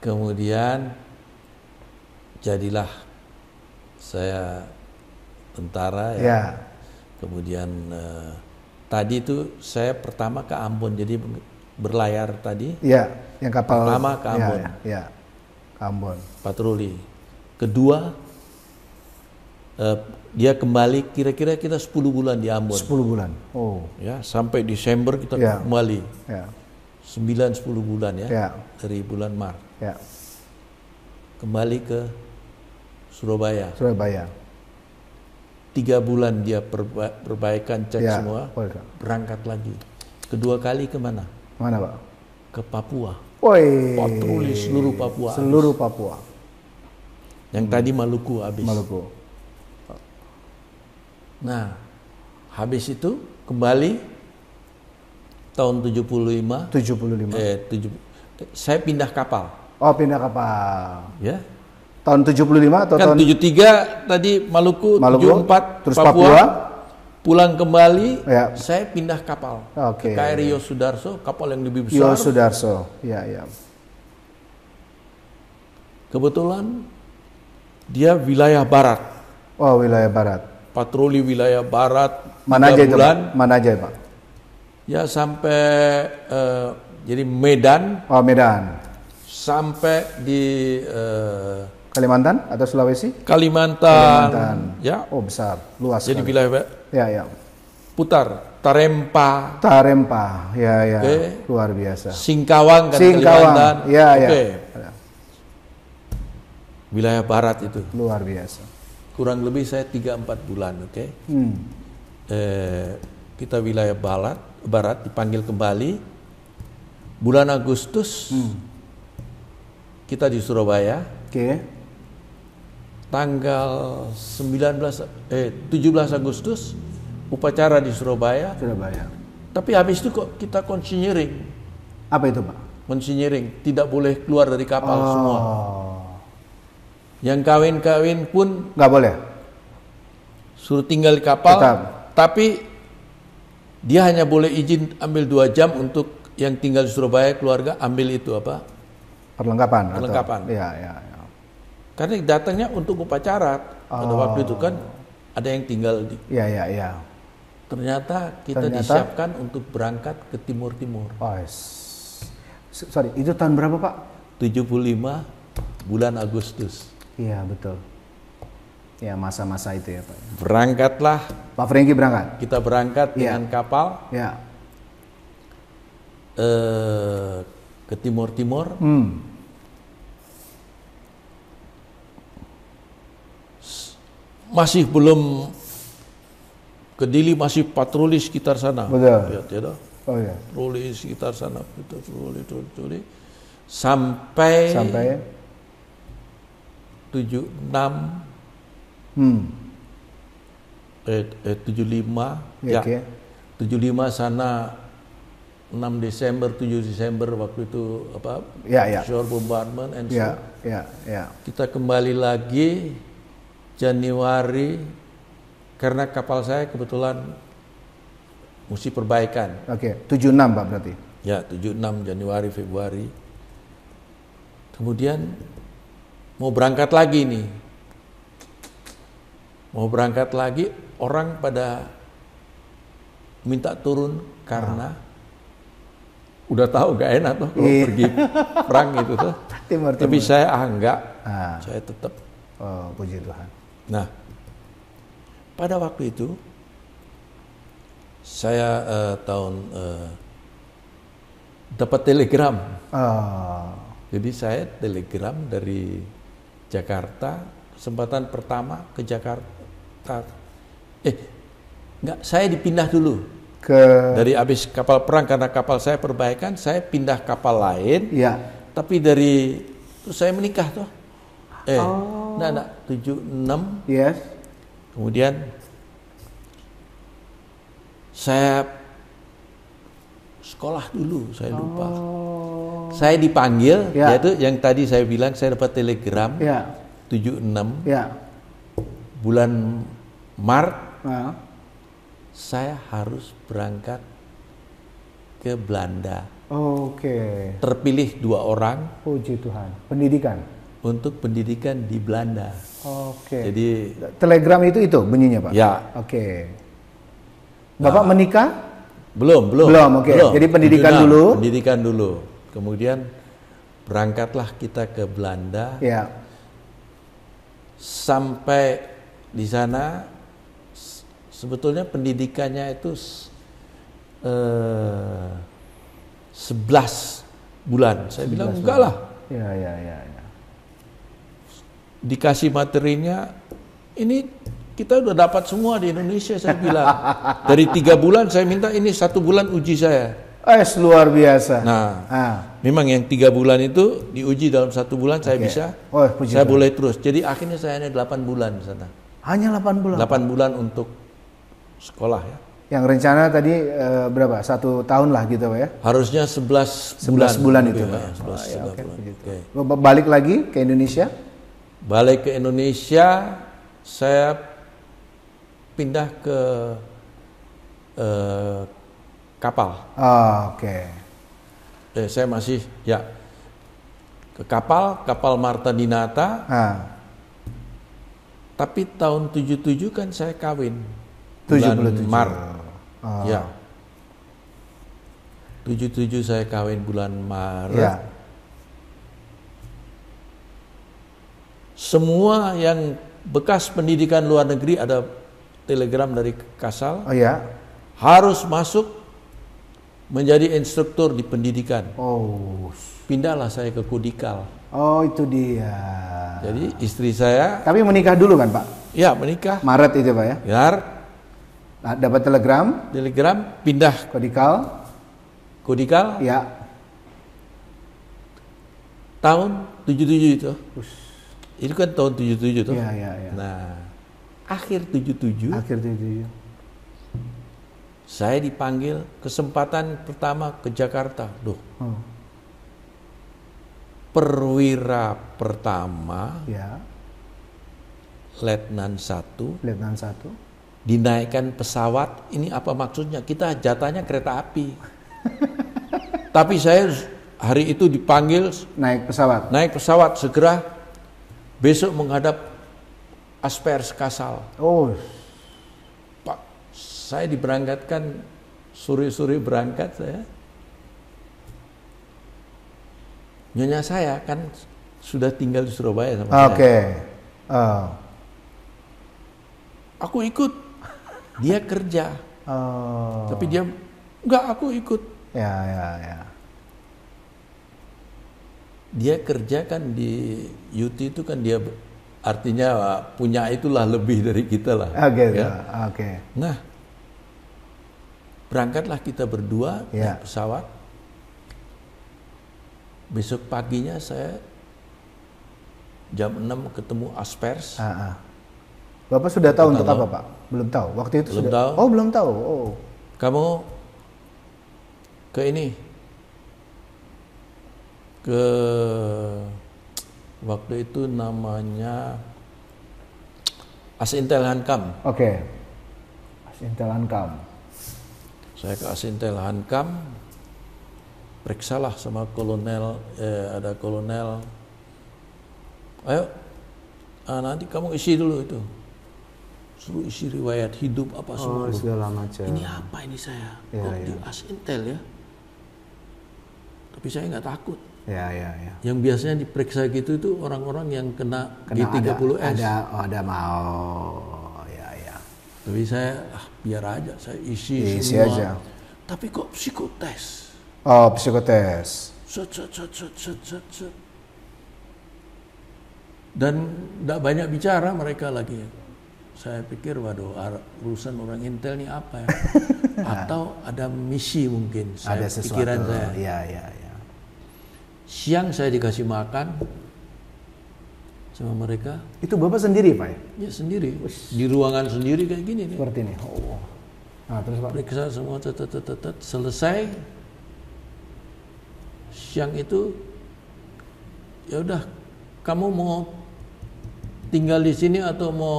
S2: Kemudian jadilah saya tentara ya. Kemudian tadi itu saya pertama ke Ambon, jadi berlayar tadi.
S1: Iya, yang kapal
S2: pertama ke Ambon.
S1: Iya. Ambon.
S2: Patroli. Kedua, dia kembali, kira-kira kita 10 bulan di Ambon.
S1: 10 bulan. Oh.
S2: Ya, sampai Desember kita kembali. 9-10 bulan ya. Dari bulan Maret. Kembali ke Surabaya. 3 bulan dia perbaikan, cek semua, berangkat lagi. Kedua kali kemana?
S1: Mana Pak?
S2: Ke Papua.
S1: Patroli
S2: seluruh Papua.
S1: Seluruh Papua.
S2: Yang tadi Maluku habis. Nah, habis itu kembali tahun 75. Saya pindah kapal.
S1: Oh, pindah kapal.
S2: Ya.
S1: Tahun 75 atau
S2: kan
S1: tahun
S2: 73 tadi Maluku 74
S1: terus
S2: Papua. Pulang kembali, saya pindah kapal. Ke KRI Yosudarso, kapal yang lebih besar.
S1: Yosudarso. Ya.
S2: Kebetulan dia wilayah barat.
S1: Oh, wilayah barat.
S2: Patroli wilayah barat.
S1: Mana aja bulan. Itu, Pak? Mana aja, Pak?
S2: Ya sampai jadi Medan.
S1: Oh, Medan.
S2: Sampai di
S1: Kalimantan atau Sulawesi?
S2: Kalimantan. Ya.
S1: Oh, besar, luas.
S2: Jadi wilayah. Ya. Putar Tarempa.
S1: Ya. Luar biasa.
S2: Singkawang kan Kalimantan.
S1: Ya.
S2: Wilayah barat itu.
S1: Luar biasa.
S2: Kurang lebih saya 3-4 bulan, kita wilayah barat dipanggil kembali. Bulan Agustus kita di Surabaya. Tanggal 17 Agustus upacara di Surabaya. Tapi habis itu kok kita konsinyering.
S1: Apa itu, Pak?
S2: Konsinyering, tidak boleh keluar dari kapal semua. Yang kawin-kawin pun
S1: nggak boleh.
S2: Suruh tinggal di kapal.
S1: Tetap.
S2: Tapi dia hanya boleh izin ambil 2 jam untuk yang tinggal di Surabaya keluarga ambil itu apa?
S1: Perlengkapan.
S2: Perlengkapan.
S1: Ya.
S2: Karena datangnya untuk upacara. Pada waktu itu kan ada yang tinggal di.
S1: Iya.
S2: Ternyata kita disiapkan untuk berangkat ke timur-timur.
S1: Sorry, itu tahun berapa Pak?
S2: 75 bulan Agustus.
S1: Iya betul. Ya masa-masa itu ya Pak.
S2: Berangkatlah.
S1: Pak Franky berangkat.
S2: Kita berangkat dengan kapal.
S1: Ya.
S2: Ke timur-timur. Masih belum ke Dili, masih patroli sekitar sana.
S1: Betul.
S2: Ya, tidak.
S1: Oh ya.
S2: Patroli sekitar sana, kita patroli sampai 76 75 ya. Okay. 75 sana 6 Desember 7 Desember waktu itu apa? Shore bombardment and so. Kita kembali lagi Januari karena kapal saya kebetulan mesti perbaikan.
S1: Oke, 76 Pak berarti.
S2: Ya, 76 Januari Februari. Kemudian mau berangkat lagi nih. Mau berangkat lagi, orang pada minta turun karena udah tahu gak enak tuh kalau pergi perang itu tuh. Timur. Tapi saya enggak. Saya tetap.
S1: Oh, puji Tuhan.
S2: Nah, pada waktu itu saya dapat telegram. Jadi saya telegram dari Jakarta, kesempatan pertama ke Jakarta. Saya dipindah dulu dari habis kapal perang karena kapal saya perbaikan, saya pindah kapal lain.
S1: Iya.
S2: Tapi terus saya menikah tuh. 76.
S1: Yes.
S2: Kemudian saya sekolah dulu, saya lupa. Saya dipanggil, yaitu yang tadi saya bilang saya dapat telegram 76. Bulan Maret saya harus berangkat ke Belanda.
S1: Oke.
S2: Terpilih 2 orang.
S1: Puji Tuhan. Pendidikan.
S2: Untuk pendidikan di Belanda.
S1: Oke.
S2: Jadi
S1: telegram itu bunyinya Pak.
S2: Ya.
S1: Oke. Bapak menikah?
S2: Belum.
S1: Oke. Jadi pendidikan dulu.
S2: Pendidikan dulu. Kemudian berangkatlah kita ke Belanda.
S1: Ya.
S2: Sampai di sana sebetulnya pendidikannya itu 11 bulan. Saya bilang enggak lah.
S1: Ya.
S2: Dikasih materinya, ini kita udah dapat semua di Indonesia, saya bilang. Dari 3 bulan saya minta ini 1 bulan uji saya.
S1: Luar biasa.
S2: Nah, memang yang 3 bulan itu diuji dalam 1 bulan saya bisa. Saya boleh terus. Jadi akhirnya saya hanya 8 bulan di sana.
S1: Hanya 8 bulan?
S2: 8 bulan untuk sekolah ya.
S1: Yang rencana tadi berapa? 1 tahun lah gitu Pak ya?
S2: Harusnya 11
S1: bulan itu Pak. Balik lagi ke Indonesia?
S2: Balik ke Indonesia, saya pindah ke kapal.
S1: Oke.
S2: Saya masih ke kapal Marta Dinata. Tapi tahun 77 kan saya kawin.
S1: 77.
S2: Maret. Ya. 77 saya kawin bulan Maret.
S1: Ya.
S2: Semua yang bekas pendidikan luar negeri ada telegram dari Kasal. Harus masuk menjadi instruktur di pendidikan. Pindahlah saya ke Kudikal.
S1: Itu dia.
S2: Jadi istri saya.
S1: Tapi menikah dulu kan Pak?
S2: Ya, menikah.
S1: Maret itu Pak ya? Dapat telegram.
S2: Pindah Kudikal.
S1: Ya.
S2: Tahun 77 itu. Itu kan tahun 77 tuh.
S1: Iya.
S2: Nah, akhir 77. Saya dipanggil kesempatan pertama ke Jakarta. Perwira pertama.
S1: Ya.
S2: Letnan 1. Dinaikkan pesawat. Ini apa maksudnya? Kita jatahnya kereta api. Tapi saya hari itu dipanggil
S1: naik pesawat
S2: segera besok menghadap Aspers Kasal.
S1: Oh,
S2: Pak, saya diberangkatkan sore-sore berangkat saya. Nyonya saya kan sudah tinggal di Surabaya sama saya.
S1: oke.
S2: Aku ikut. Dia kerja.
S1: Oh.
S2: Tapi dia enggak, aku ikut.
S1: Ya.
S2: Dia kerja kan di UT itu kan dia artinya punya itulah lebih dari kita lah.
S1: Oke.
S2: Ya.
S1: Oke.
S2: Nah, berangkatlah kita berdua
S1: Ya.
S2: naik pesawat. Besok paginya saya jam 6 ketemu Aspers.
S1: Bapak sudah tahu untuk
S2: tahu.
S1: apa, Pak? Belum tahu. Waktu itu
S2: Belum
S1: sudah.
S2: tahu.
S1: Oh, belum tahu. Oh.
S2: Kamu ke ini, ke waktu itu namanya Asintel Hankam.
S1: Oke. Asintel Hankam.
S2: Saya ke Asintel Hankam, periksalah sama kolonel, ada kolonel. Ayo, nanti kamu isi dulu itu. Suruh isi riwayat hidup apa semua.
S1: Segala macam.
S2: Ini apa ini saya?
S1: Ya,
S2: Kok
S1: ya.
S2: di Asintel ya? Tapi saya nggak takut.
S1: Ya.
S2: Yang biasanya diperiksa gitu itu orang-orang yang kena G30S.
S1: Ada mau. Ya.
S2: Tapi saya biar aja, saya isi
S1: Isi
S2: semua.
S1: aja.
S2: Tapi kok psikotes?
S1: Oh, psikotes.
S2: Set. Dan tidak banyak bicara mereka lagi. Saya pikir, waduh, urusan orang Intel ini apa ya? Atau ada misi mungkin.
S1: Ada sesuatu.
S2: Pikiran saya.
S1: Ya.
S2: Siang saya dikasih makan sama mereka.
S1: Itu Bapak sendiri, Pak ya?
S2: Ya sendiri. Di ruangan sendiri kayak gini nih.
S1: Seperti ini. Oh. Nah, terus Pak.
S2: Periksa semua, selesai. Siang itu, ya udah, kamu mau tinggal di sini atau mau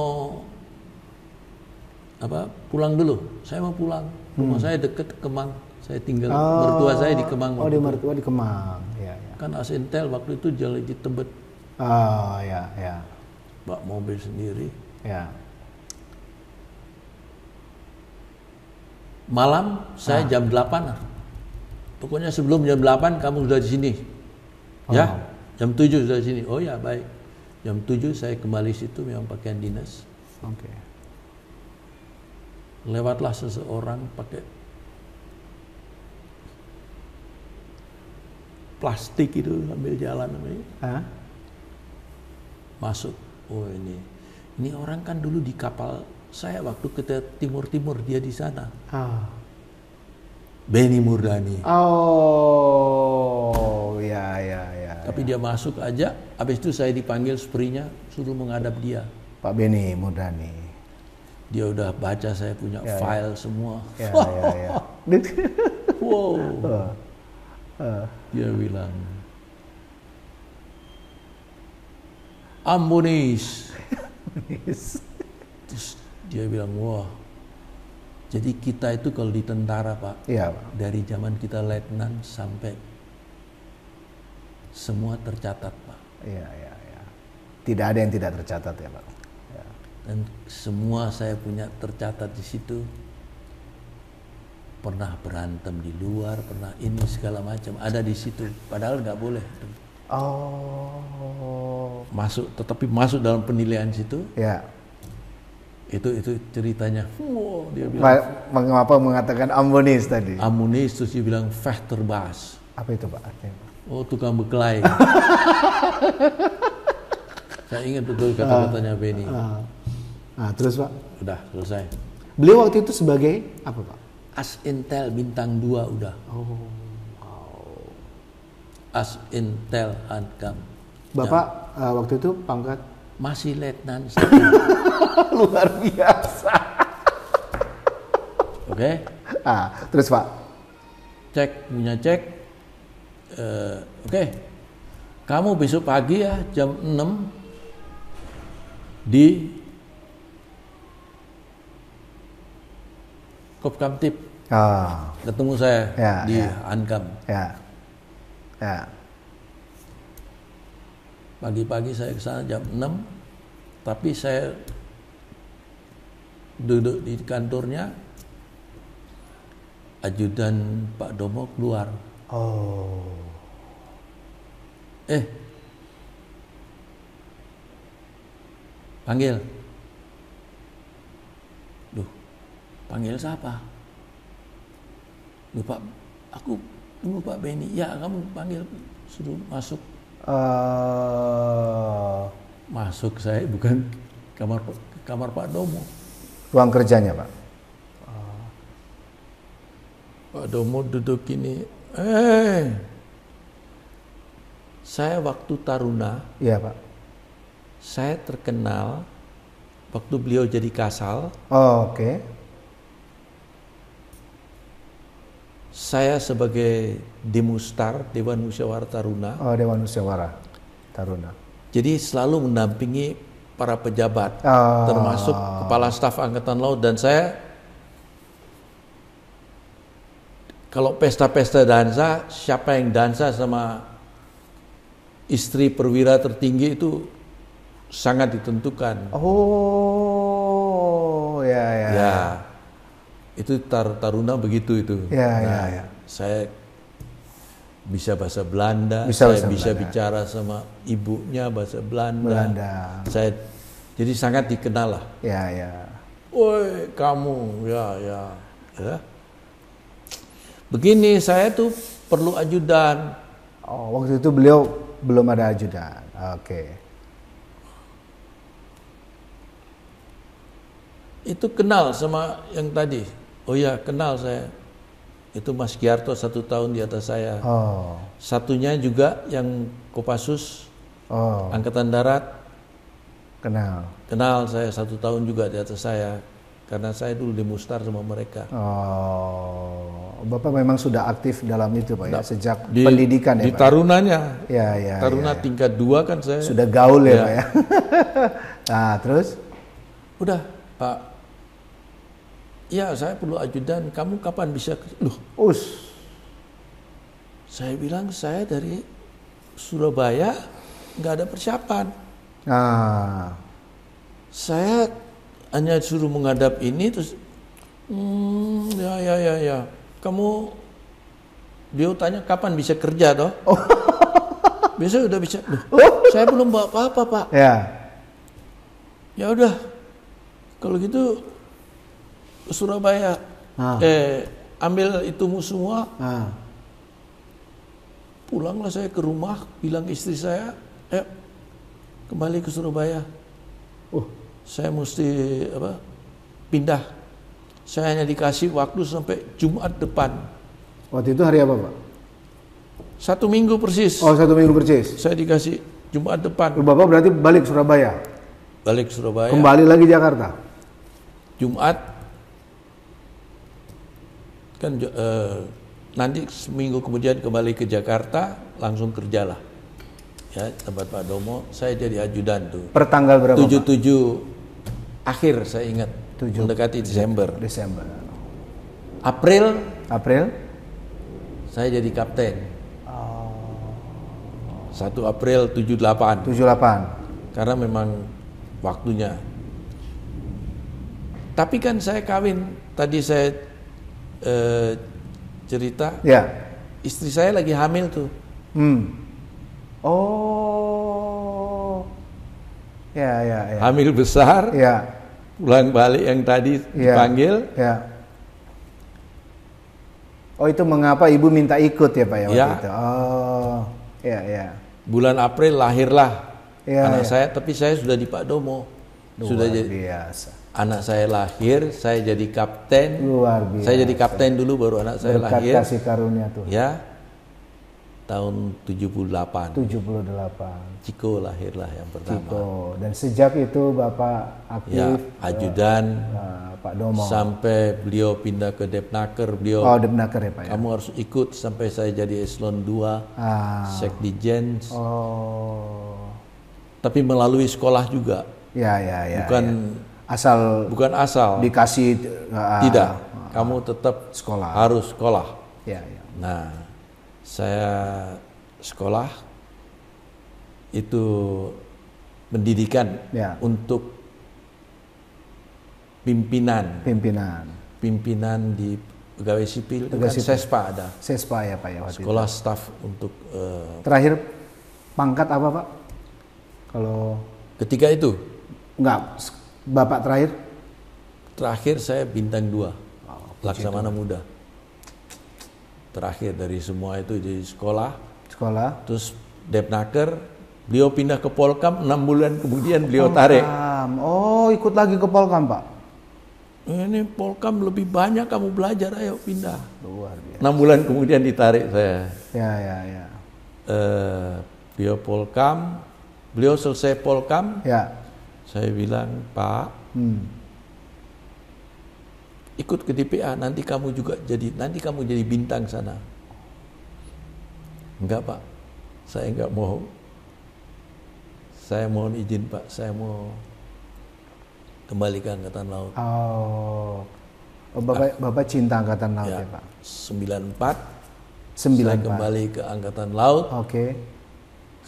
S2: pulang dulu? Saya mau pulang. Rumah saya deket Kemang. Saya tinggal, mertua saya di Kemang.
S1: Oh, di mertua di Kemang. Ya.
S2: Kan Asintel waktu itu jalan di Tebet.
S1: Oh, ya.
S2: Bawa mobil sendiri.
S1: Ya.
S2: Malam saya jam 8. Pokoknya sebelum jam 8 kamu sudah di sini. Ya, jam 7 sudah di sini. Oh ya, baik. Jam 7 saya kembali situ memang pakaian dinas.
S1: Oke.
S2: Lewatlah seseorang pakai plastik itu sambil jalan namanya. Masuk. Oh ini orang kan dulu di kapal saya waktu ke Timur dia di sana. Benny Murdani.
S1: Oh, ya.
S2: Tapi dia masuk aja, habis itu saya dipanggil superinya, suruh menghadap dia.
S1: Pak Benny Murdani.
S2: Dia udah baca saya punya file semua.
S1: Ya.
S2: Wow. Dia bilang, Ambonis. Terus dia bilang, wah. Jadi kita itu kalau di tentara, Pak,
S1: Iya, Pak.
S2: dari zaman kita letnan sampai semua tercatat, Pak.
S1: Iya. Tidak ada yang tidak tercatat ya, Pak. Ya.
S2: Dan semua saya punya tercatat di situ. Pernah berantem di luar, pernah ini segala macam ada di situ. Padahal nggak boleh.
S1: Oh.
S2: Tetapi masuk dalam penilaian situ.
S1: Ya.
S2: Itu ceritanya. Wow, dia bilang.
S1: Mengapa mengatakan Ambonis tadi?
S2: Ambonis, terus dia bilang vechterbas.
S1: Apa itu, Pak? Artinya?
S2: Oh, tukang bekelai. Saya ingat betul kata-katanya Benny.
S1: Terus Pak?
S2: Udah selesai.
S1: Beliau waktu itu sebagai apa, Pak?
S2: Asintel bintang 2 udah.
S1: Oh.
S2: Asintel Hankam.
S1: Bapak waktu itu pangkat?
S2: Masih letnan.
S1: Luar biasa.
S2: Oke.
S1: Terus Pak?
S2: Punya cek. Oke. Kamu besok pagi ya jam 6 di Kopkamtib. Ketemu saya di Hankam.
S1: Ya.
S2: Pagi-pagi saya ke sana jam 6, tapi saya duduk di kantornya, ajudan Pak Domo keluar.
S1: Oh.
S2: Panggil. Duh, panggil siapa? Duh Pak, aku tunggu Pak Benny. Ya, kamu panggil, suruh masuk. Masuk saya bukan kamar Pak Domo.
S1: Ruang kerjanya, Pak.
S2: Pak Domo duduk ini. Saya waktu Taruna.
S1: Iya, Pak.
S2: Saya terkenal waktu beliau jadi Kasal.
S1: Oh, oke.
S2: Saya sebagai Demustar, Dewan Musyawarah Taruna.
S1: Oh, Dewan Musyawarah Taruna.
S2: Jadi selalu mendampingi para pejabat, termasuk Kepala Staf Angkatan Laut, dan saya kalau pesta-pesta dansa, siapa yang dansa sama istri perwira tertinggi itu sangat ditentukan.
S1: Oh, ya.
S2: Ya, itu Taruna begitu itu.
S1: Ya.
S2: Saya bisa bahasa Belanda,
S1: Bisa
S2: saya
S1: bahasa
S2: bisa
S1: Belanda.
S2: bicara sama ibunya bahasa Belanda. Saya jadi sangat dikenal lah.
S1: Ya.
S2: Woi, kamu, ya. Begini, saya tuh perlu ajudan.
S1: Oh, waktu itu beliau belum ada ajudan. Oke.
S2: Itu kenal sama yang tadi. Oh ya, kenal saya. Itu Mas Giarto 1 tahun di atas saya.
S1: Oh.
S2: Satunya juga yang Kopassus Angkatan Darat. Kenal saya 1 tahun juga di atas saya. Karena saya dulu di Mustar sama mereka.
S1: Oh, Bapak memang sudah aktif dalam itu, Pak, ya, sejak pendidikan ya,
S2: di
S1: Pak?
S2: Tarunanya.
S1: Ya.
S2: Taruna tingkat 2 kan saya.
S1: Sudah gaul ya, Pak ya. Nah, terus?
S2: Udah, Pak. Ya, saya perlu ajudan. Kamu kapan bisa? Loh, saya bilang saya dari Surabaya nggak ada persiapan. Saya hanya suruh menghadap ini terus. Ya. Kamu, dia tanya kapan bisa kerja toh? Biasa udah bisa. Loh, saya belum bawa apa-apa, Pak. Ya udah. Kalau gitu Surabaya, ambil itumu semua. Pulanglah saya ke rumah, bilang istri saya, kembali ke Surabaya. Saya mesti pindah. Saya hanya dikasih waktu sampai Jumat depan.
S1: Waktu itu hari apa, Pak?
S2: 1 minggu persis.
S1: Oh, 1 minggu persis.
S2: Saya dikasih Jumat depan.
S1: Bapak berarti balik Surabaya?
S2: Balik Surabaya.
S1: Kembali lagi Jakarta?
S2: Jumat. Kan nanti seminggu kemudian kembali ke Jakarta, langsung kerjalah. Ya, tempat Pak Domo, saya jadi ajudan tuh.
S1: Per tanggal berapa,
S2: 7 akhir saya ingat. Mendekati Desember. April saya jadi kapten. 1 April 78. Karena memang waktunya. Tapi kan saya kawin, tadi saya cerita.
S1: Ya.
S2: Istri saya lagi hamil tuh.
S1: Oh. Ya.
S2: Hamil besar.
S1: Ya.
S2: Pulang balik yang tadi dipanggil.
S1: Ya. Oh, itu mengapa ibu minta ikut ya, Pak ya, waktu itu? Oh. Ya.
S2: Bulan April lahirlah anak saya, tapi saya sudah di Pak Domo. Sudah jadi
S1: biasa.
S2: Anak saya lahir, saya jadi kapten.
S1: Luar biasa.
S2: Saya jadi kapten dulu, baru anak saya lahir.
S1: Berkat kasih karunia tuh.
S2: Ya, tahun 78. Ciko lahirlah yang pertama.
S1: Dan sejak itu Bapak aktif.
S2: Ya, ajudan.
S1: Pak Domo.
S2: Sampai beliau pindah ke Depnaker, beliau.
S1: Oh, Depnaker ya, Pak ya.
S2: Kamu harus ikut sampai saya jadi eselon 2, Sekdijen.
S1: Oh.
S2: Tapi melalui sekolah juga.
S1: Ya.
S2: Bukan asal
S1: dikasih.
S2: Tidak. Kamu tetap harus sekolah.
S1: Ya.
S2: Nah, saya sekolah itu pendidikan
S1: Ya.
S2: untuk pimpinan di pegawai sipil itu kan SESPA ada.
S1: Sespa ya Pak ya waktu
S2: Sekolah staf untuk
S1: itu. Terakhir pangkat apa Pak? Kalau
S2: ketika itu
S1: enggak, Bapak
S2: terakhir saya bintang 2. Laksamana Muda. Terakhir dari semua itu di sekolah. Terus Depnaker, beliau pindah ke Polkam, 6 bulan kemudian beliau tarik.
S1: Oh, ikut lagi ke Polkam Pak.
S2: Ini Polkam lebih banyak kamu belajar, ayo pindah.
S1: Luar biasa.
S2: 6 bulan kemudian ditarik saya.
S1: Ya.
S2: Beliau Polkam, beliau selesai Polkam.
S1: Ya.
S2: Saya bilang, Pak, ikut ke DPA, nanti kamu jadi bintang sana. Enggak Pak, saya enggak mau. Saya mohon izin Pak, saya mau kembali ke Angkatan Laut.
S1: Oh, Bapak cinta Angkatan Laut ya Pak?
S2: 94, saya kembali ke Angkatan Laut.
S1: Oke.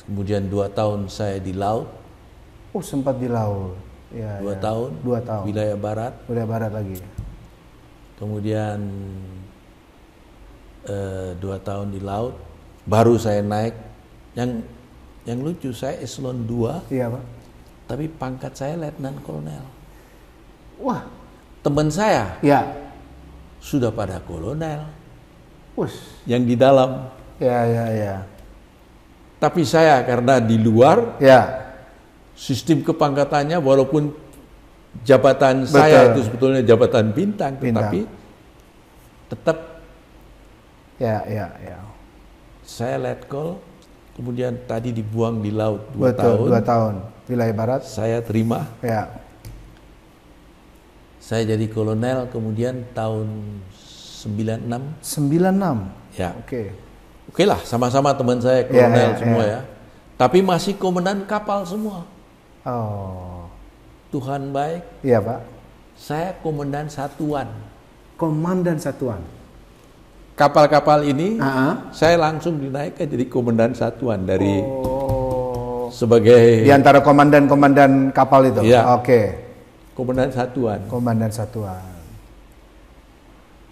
S2: Kemudian 2 tahun saya di laut.
S1: Oh, sempat di laut. Ya,
S2: 2 tahun. Wilayah Barat.
S1: Wilayah Barat lagi.
S2: Kemudian 2 tahun di laut. Baru saya naik. Yang lucu, saya eselon 2.
S1: Iya Pak.
S2: Tapi pangkat saya letnan kolonel.
S1: Wah.
S2: Teman saya.
S1: Ya.
S2: Sudah pada kolonel. Yang di dalam.
S1: Ya.
S2: Tapi saya karena di luar.
S1: Ya.
S2: Sistem kepangkatannya walaupun jabatan saya itu sebetulnya jabatan bintang. Tetapi tetap. Ya. Saya letkol, kemudian tadi dibuang di laut 2 tahun.
S1: 2 tahun, wilayah Barat.
S2: Saya terima.
S1: Ya.
S2: Saya jadi kolonel kemudian tahun 96.
S1: 96?
S2: Ya.
S1: Oke
S2: lah, sama-sama teman saya kolonel semua ya. Tapi masih komandan kapal semua.
S1: Oh.
S2: Tuhan baik.
S1: Iya Pak.
S2: Saya komandan satuan.
S1: Komandan satuan?
S2: Kapal-kapal ini saya langsung dinaikkan jadi komandan satuan dari sebagai
S1: di antara komandan-komandan kapal itu.
S2: Ya.
S1: Oke.
S2: Komandan satuan.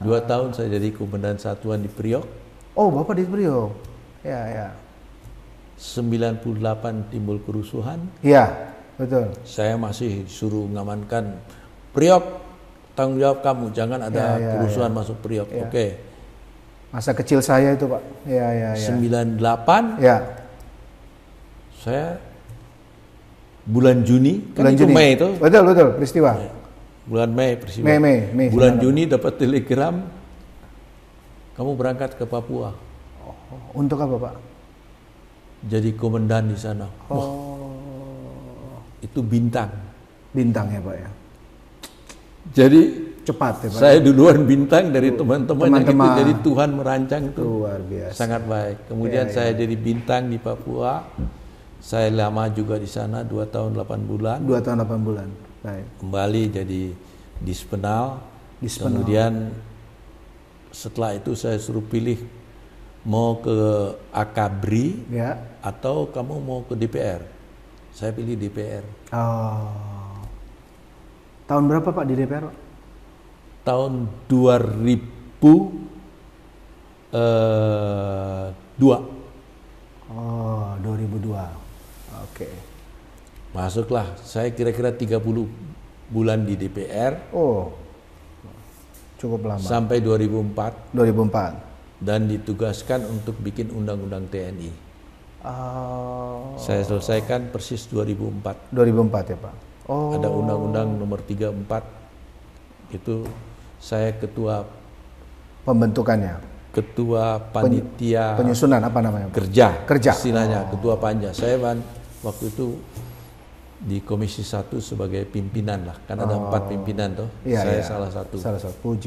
S1: 2
S2: tahun saya jadi komandan satuan di Priok.
S1: Oh, Bapak di Priok. Ya.
S2: 98 timbul kerusuhan.
S1: Iya, betul.
S2: Saya masih suruh mengamankan Priok. Tanggung jawab kamu, jangan ada kerusuhan masuk Priok. Oke.
S1: Masa kecil saya itu Pak. Ya.
S2: 98.
S1: Ya.
S2: Saya bulan Juni, kan itu Mei itu.
S1: Betul peristiwa.
S2: Ya. Bulan Mei peristiwa.
S1: Mei.
S2: Bulan Juni dapat telegram, kamu berangkat ke Papua.
S1: Untuk apa Pak?
S2: Jadi komandan di sana. Itu bintang.
S1: Bintang ya Pak ya.
S2: Jadi
S1: cepat ya Pak.
S2: Saya duluan bintang dari teman-teman yang itu, jadi Tuhan merancang itu
S1: luar biasa.
S2: Sangat baik. Kemudian saya jadi bintang di Papua. Saya lama juga di sana 2 tahun 8 bulan.
S1: 2 tahun 8 bulan. Baik.
S2: Kembali jadi dispenal. Kemudian setelah itu saya suruh pilih mau ke Akabri atau kamu mau ke DPR. Saya pilih DPR.
S1: Tahun berapa Pak di DPR?
S2: Tahun 2002.
S1: 2002. Oke.
S2: Masuklah, saya kira-kira 30 bulan di DPR.
S1: Cukup lama.
S2: Sampai 2004.
S1: 2004.
S2: Dan ditugaskan untuk bikin undang-undang TNI. Saya selesaikan persis 2004.
S1: 2004 ya Pak.
S2: Ada undang-undang nomor 34. Itu saya ketua
S1: pembentukannya.
S2: Ketua panitia
S1: penyusunan apa namanya?
S2: Kerja. Istilahnya ketua panja. Saya waktu itu di Komisi 1 sebagai pimpinan lah. Kan ada 4 pimpinan toh. Saya salah satu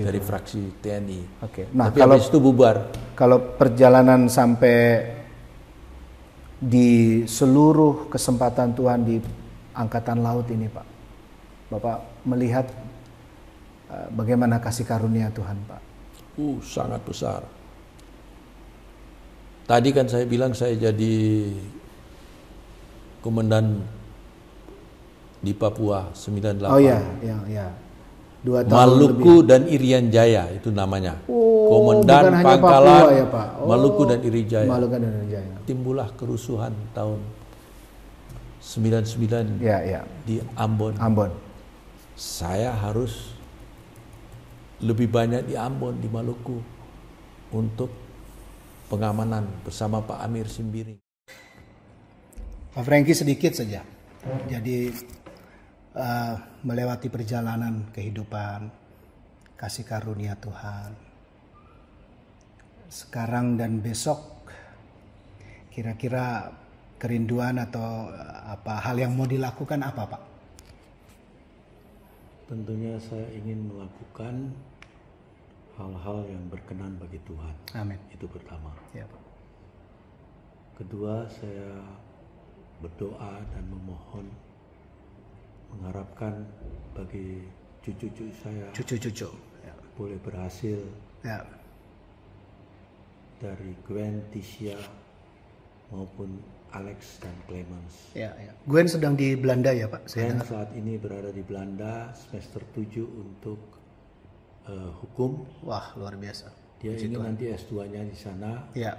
S2: dari fraksi TNI.
S1: Nah,
S2: tapi habis itu bubar.
S1: Kalau perjalanan sampai di seluruh kesempatan Tuhan di Angkatan Laut ini Pak, Bapak melihat bagaimana kasih karunia Tuhan Pak?
S2: Sangat besar. Tadi kan saya bilang saya jadi komandan di Papua 98.
S1: Oh iya, ya. 2 tahun
S2: Maluku
S1: lebih.
S2: dan Irian Jaya itu namanya.
S1: Bukan
S2: Komandan
S1: hanya
S2: Pangkalan
S1: Papua ya, Pak.
S2: Maluku dan Irian Jaya.
S1: Maluku dan Irian Jaya.
S2: Timbullah kerusuhan tahun 99
S1: Ya.
S2: di Ambon.
S1: Ambon.
S2: Saya harus lebih banyak di Ambon, di Maluku untuk pengamanan bersama Pak Amir Simbiring.
S1: Pak Franky sedikit saja. Jadi melewati perjalanan kehidupan, kasih karunia Tuhan. Sekarang dan besok, kira-kira kerinduan atau apa hal yang mau dilakukan apa, Pak?
S2: Tentunya saya ingin melakukan hal-hal yang berkenan bagi Tuhan.
S1: Amin.
S2: Itu pertama.
S1: Ya, Pak.
S2: Kedua, saya berdoa dan memohon, mengharapkan bagi cucu-cucu saya
S1: Cucu-cucu. Ya.
S2: boleh berhasil
S1: Ya.
S2: dari Gwen, Tisha maupun Alex dan Clemens.
S1: Ya. Gwen sedang di Belanda ya, Pak?
S2: Gwen saat ini berada di Belanda semester 7 untuk hukum.
S1: Wah, luar biasa.
S2: Dia ingin nanti S2-nya di sana
S1: Ya.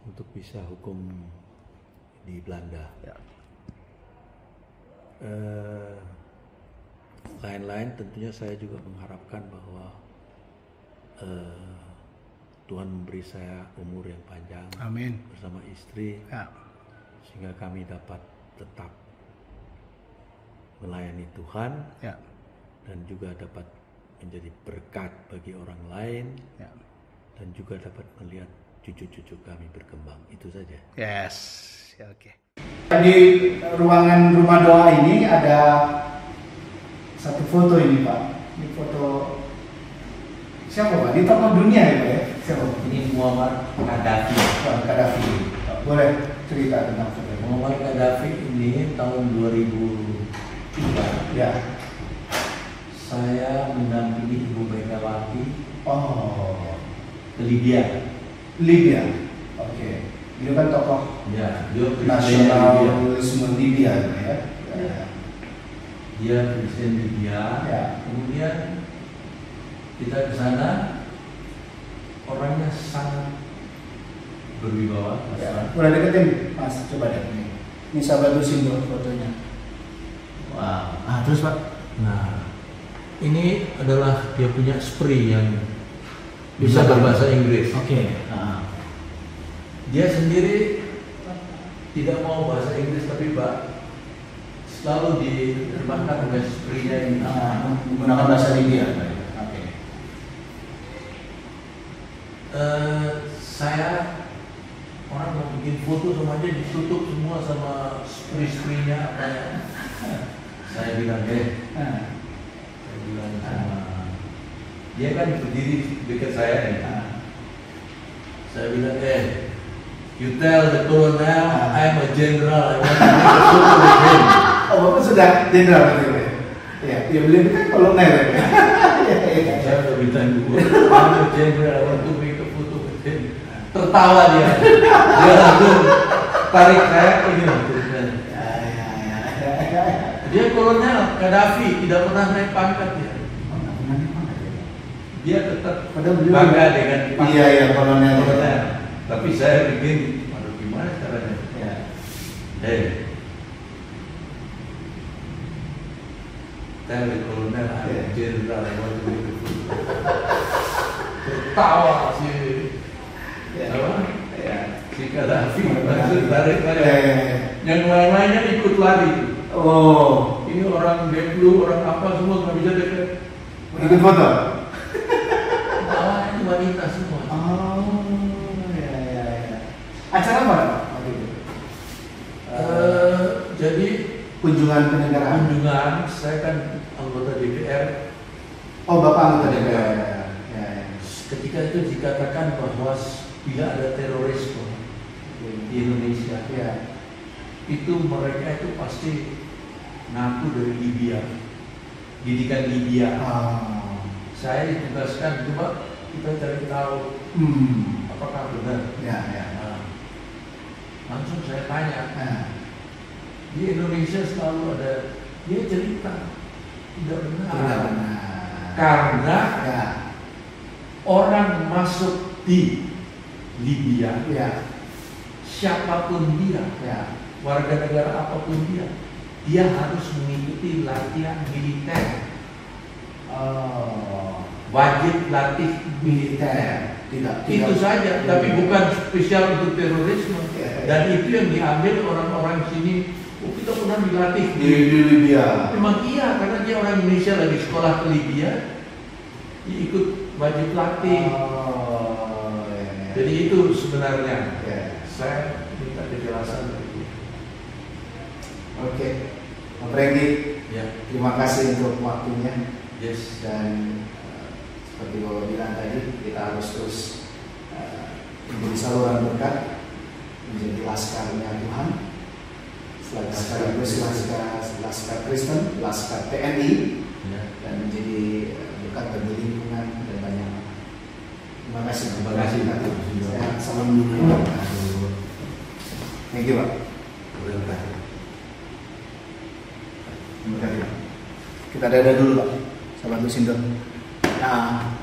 S2: untuk bisa hukum di Belanda.
S1: Ya.
S2: Lain-lain tentunya saya juga mengharapkan bahwa Tuhan memberi saya umur yang panjang
S1: Amin.
S2: bersama istri,
S1: Ya.
S2: sehingga kami dapat tetap melayani Tuhan
S1: Ya.
S2: dan juga dapat menjadi berkat bagi orang lain
S1: Ya.
S2: dan juga dapat melihat cucu-cucu kami berkembang. Itu saja.
S1: Yes. Ya, oke. Di ruangan rumah doa ini ada satu foto ini, Pak. Ini foto siapa, Pak? Ini tokoh dunia ya, Pak ya? Siapa?
S2: Ini Muammar Gaddafi.
S1: Pak Gaddafi. Boleh cerita tentang foto ini?
S2: Muammar Gaddafi ini tahun 2003
S1: Ya.
S2: saya mendampingi Ibu Megawati
S1: Oh,
S2: ke Libya.
S1: Libya. Oke. Ini kan tokoh
S2: Ya, dia presiden Libya.
S1: nasionalisme Libya ya. Ya.
S2: Dia presiden Libya.
S1: Ya.
S2: Kemudian kita ke sana, orangnya sangat berwibawa.
S1: Ya. Boleh deketin, Mas. Coba deh. Ini sahabat simbol fotonya. Wow. Ah, terus Pak?
S2: Nah, ini adalah dia punya spree yang bisa berbahasa Inggris.
S1: Oke.
S2: Dia sendiri tidak mau bahasa Inggris, tapi selalu diterjemahkan dengan spree-nya ini.
S1: Menggunakan bahasa Libya. Oke.
S2: Saya orang mau bikin foto semuanya ditutup semua sama spree-spree-nya apa ya. Saya bilang saya bilang sama dia kan berdiri dekat saya nih. Saya bilang you tell the colonel I'm a general, I want to make a photo with him.
S1: Oh, Bapak sudah jenderal gitu ya? Ya, dia beliau kan kolonel ya?
S2: Saya udah bilang dulu, I'm a general, I want to make a photo with him. Tertawa dia. Dia langsung tarik saya ini. Dia kolonel Gaddafi, tidak pernah naik pangkat dia. Dia tetap bangga dengan pangkat.
S1: Iya, kolonel.
S2: Tapi saya bikin, aduh gimana caranya?
S1: Ya.
S2: Tell the colonel, I'm general, I want to make a photo. Tertawa si si Gaddafi, langsung tarik. Yang lain-lainnya ikut lari.
S1: Oh,
S2: Ini orang Deplu, orang apa semua nggak bisa dekat.
S1: ikut foto?
S2: Ini wanita semua.
S1: Oh, ya. Acara apa Pak waktu itu?
S2: Jadi
S1: Kunjungan kenegaraan.
S2: kunjungan, saya kan anggota DPR.
S1: Oh, Bapak anggota DPR. Ya.
S2: Ketika itu dikatakan bahwa bila ada terorisme di Indonesia,
S1: Ya.
S2: itu mereka itu pasti ngaku dari Libya, didikan Libya. Saya ditugaskan, coba kita cari tahu apakah benar.
S1: Ya.
S2: Nah, langsung saya tanya, Di Indonesia selalu ada, dia cerita tidak benar.
S1: Tidak benar.
S2: Karena
S1: Ya.
S2: orang masuk di Libya,
S1: Ya.
S2: siapapun dia,
S1: Ya.
S2: warga negara apapun dia harus mengikuti latihan militer.
S1: Oh.
S2: Wajib latih
S1: Militer. Tidak.
S2: itu saja, tapi bukan spesial untuk terorisme.
S1: Ya.
S2: Dan itu yang diambil orang-orang sini. Oh, kita pernah dilatih
S1: Di Libya.
S2: Memang iya, karena dia orang Indonesia lagi sekolah ke Libya, dia ikut wajib latih.
S1: Oh. Ya.
S2: Jadi itu sebenarnya.
S1: Ya.
S2: Saya minta kejelasan dari dia.
S1: Oke. Pak Prenggi,
S2: Ya,
S1: terima kasih untuk waktunya.
S2: yes.
S1: Dan seperti Bapak bilang tadi, kita harus terus menjadi saluran berkat, menjadi laskarnya Tuhan, sekaligus laskar Kristen, laskar TNI,
S2: Ya.
S1: dan menjadi berkat bagi lingkungan dan banyak. Terima kasih.
S2: Terima kasih.
S1: Saya salam dulu. Thank you, Pak. Terima kasih. Kita dada dulu, Pak. Salam dulu. Nah.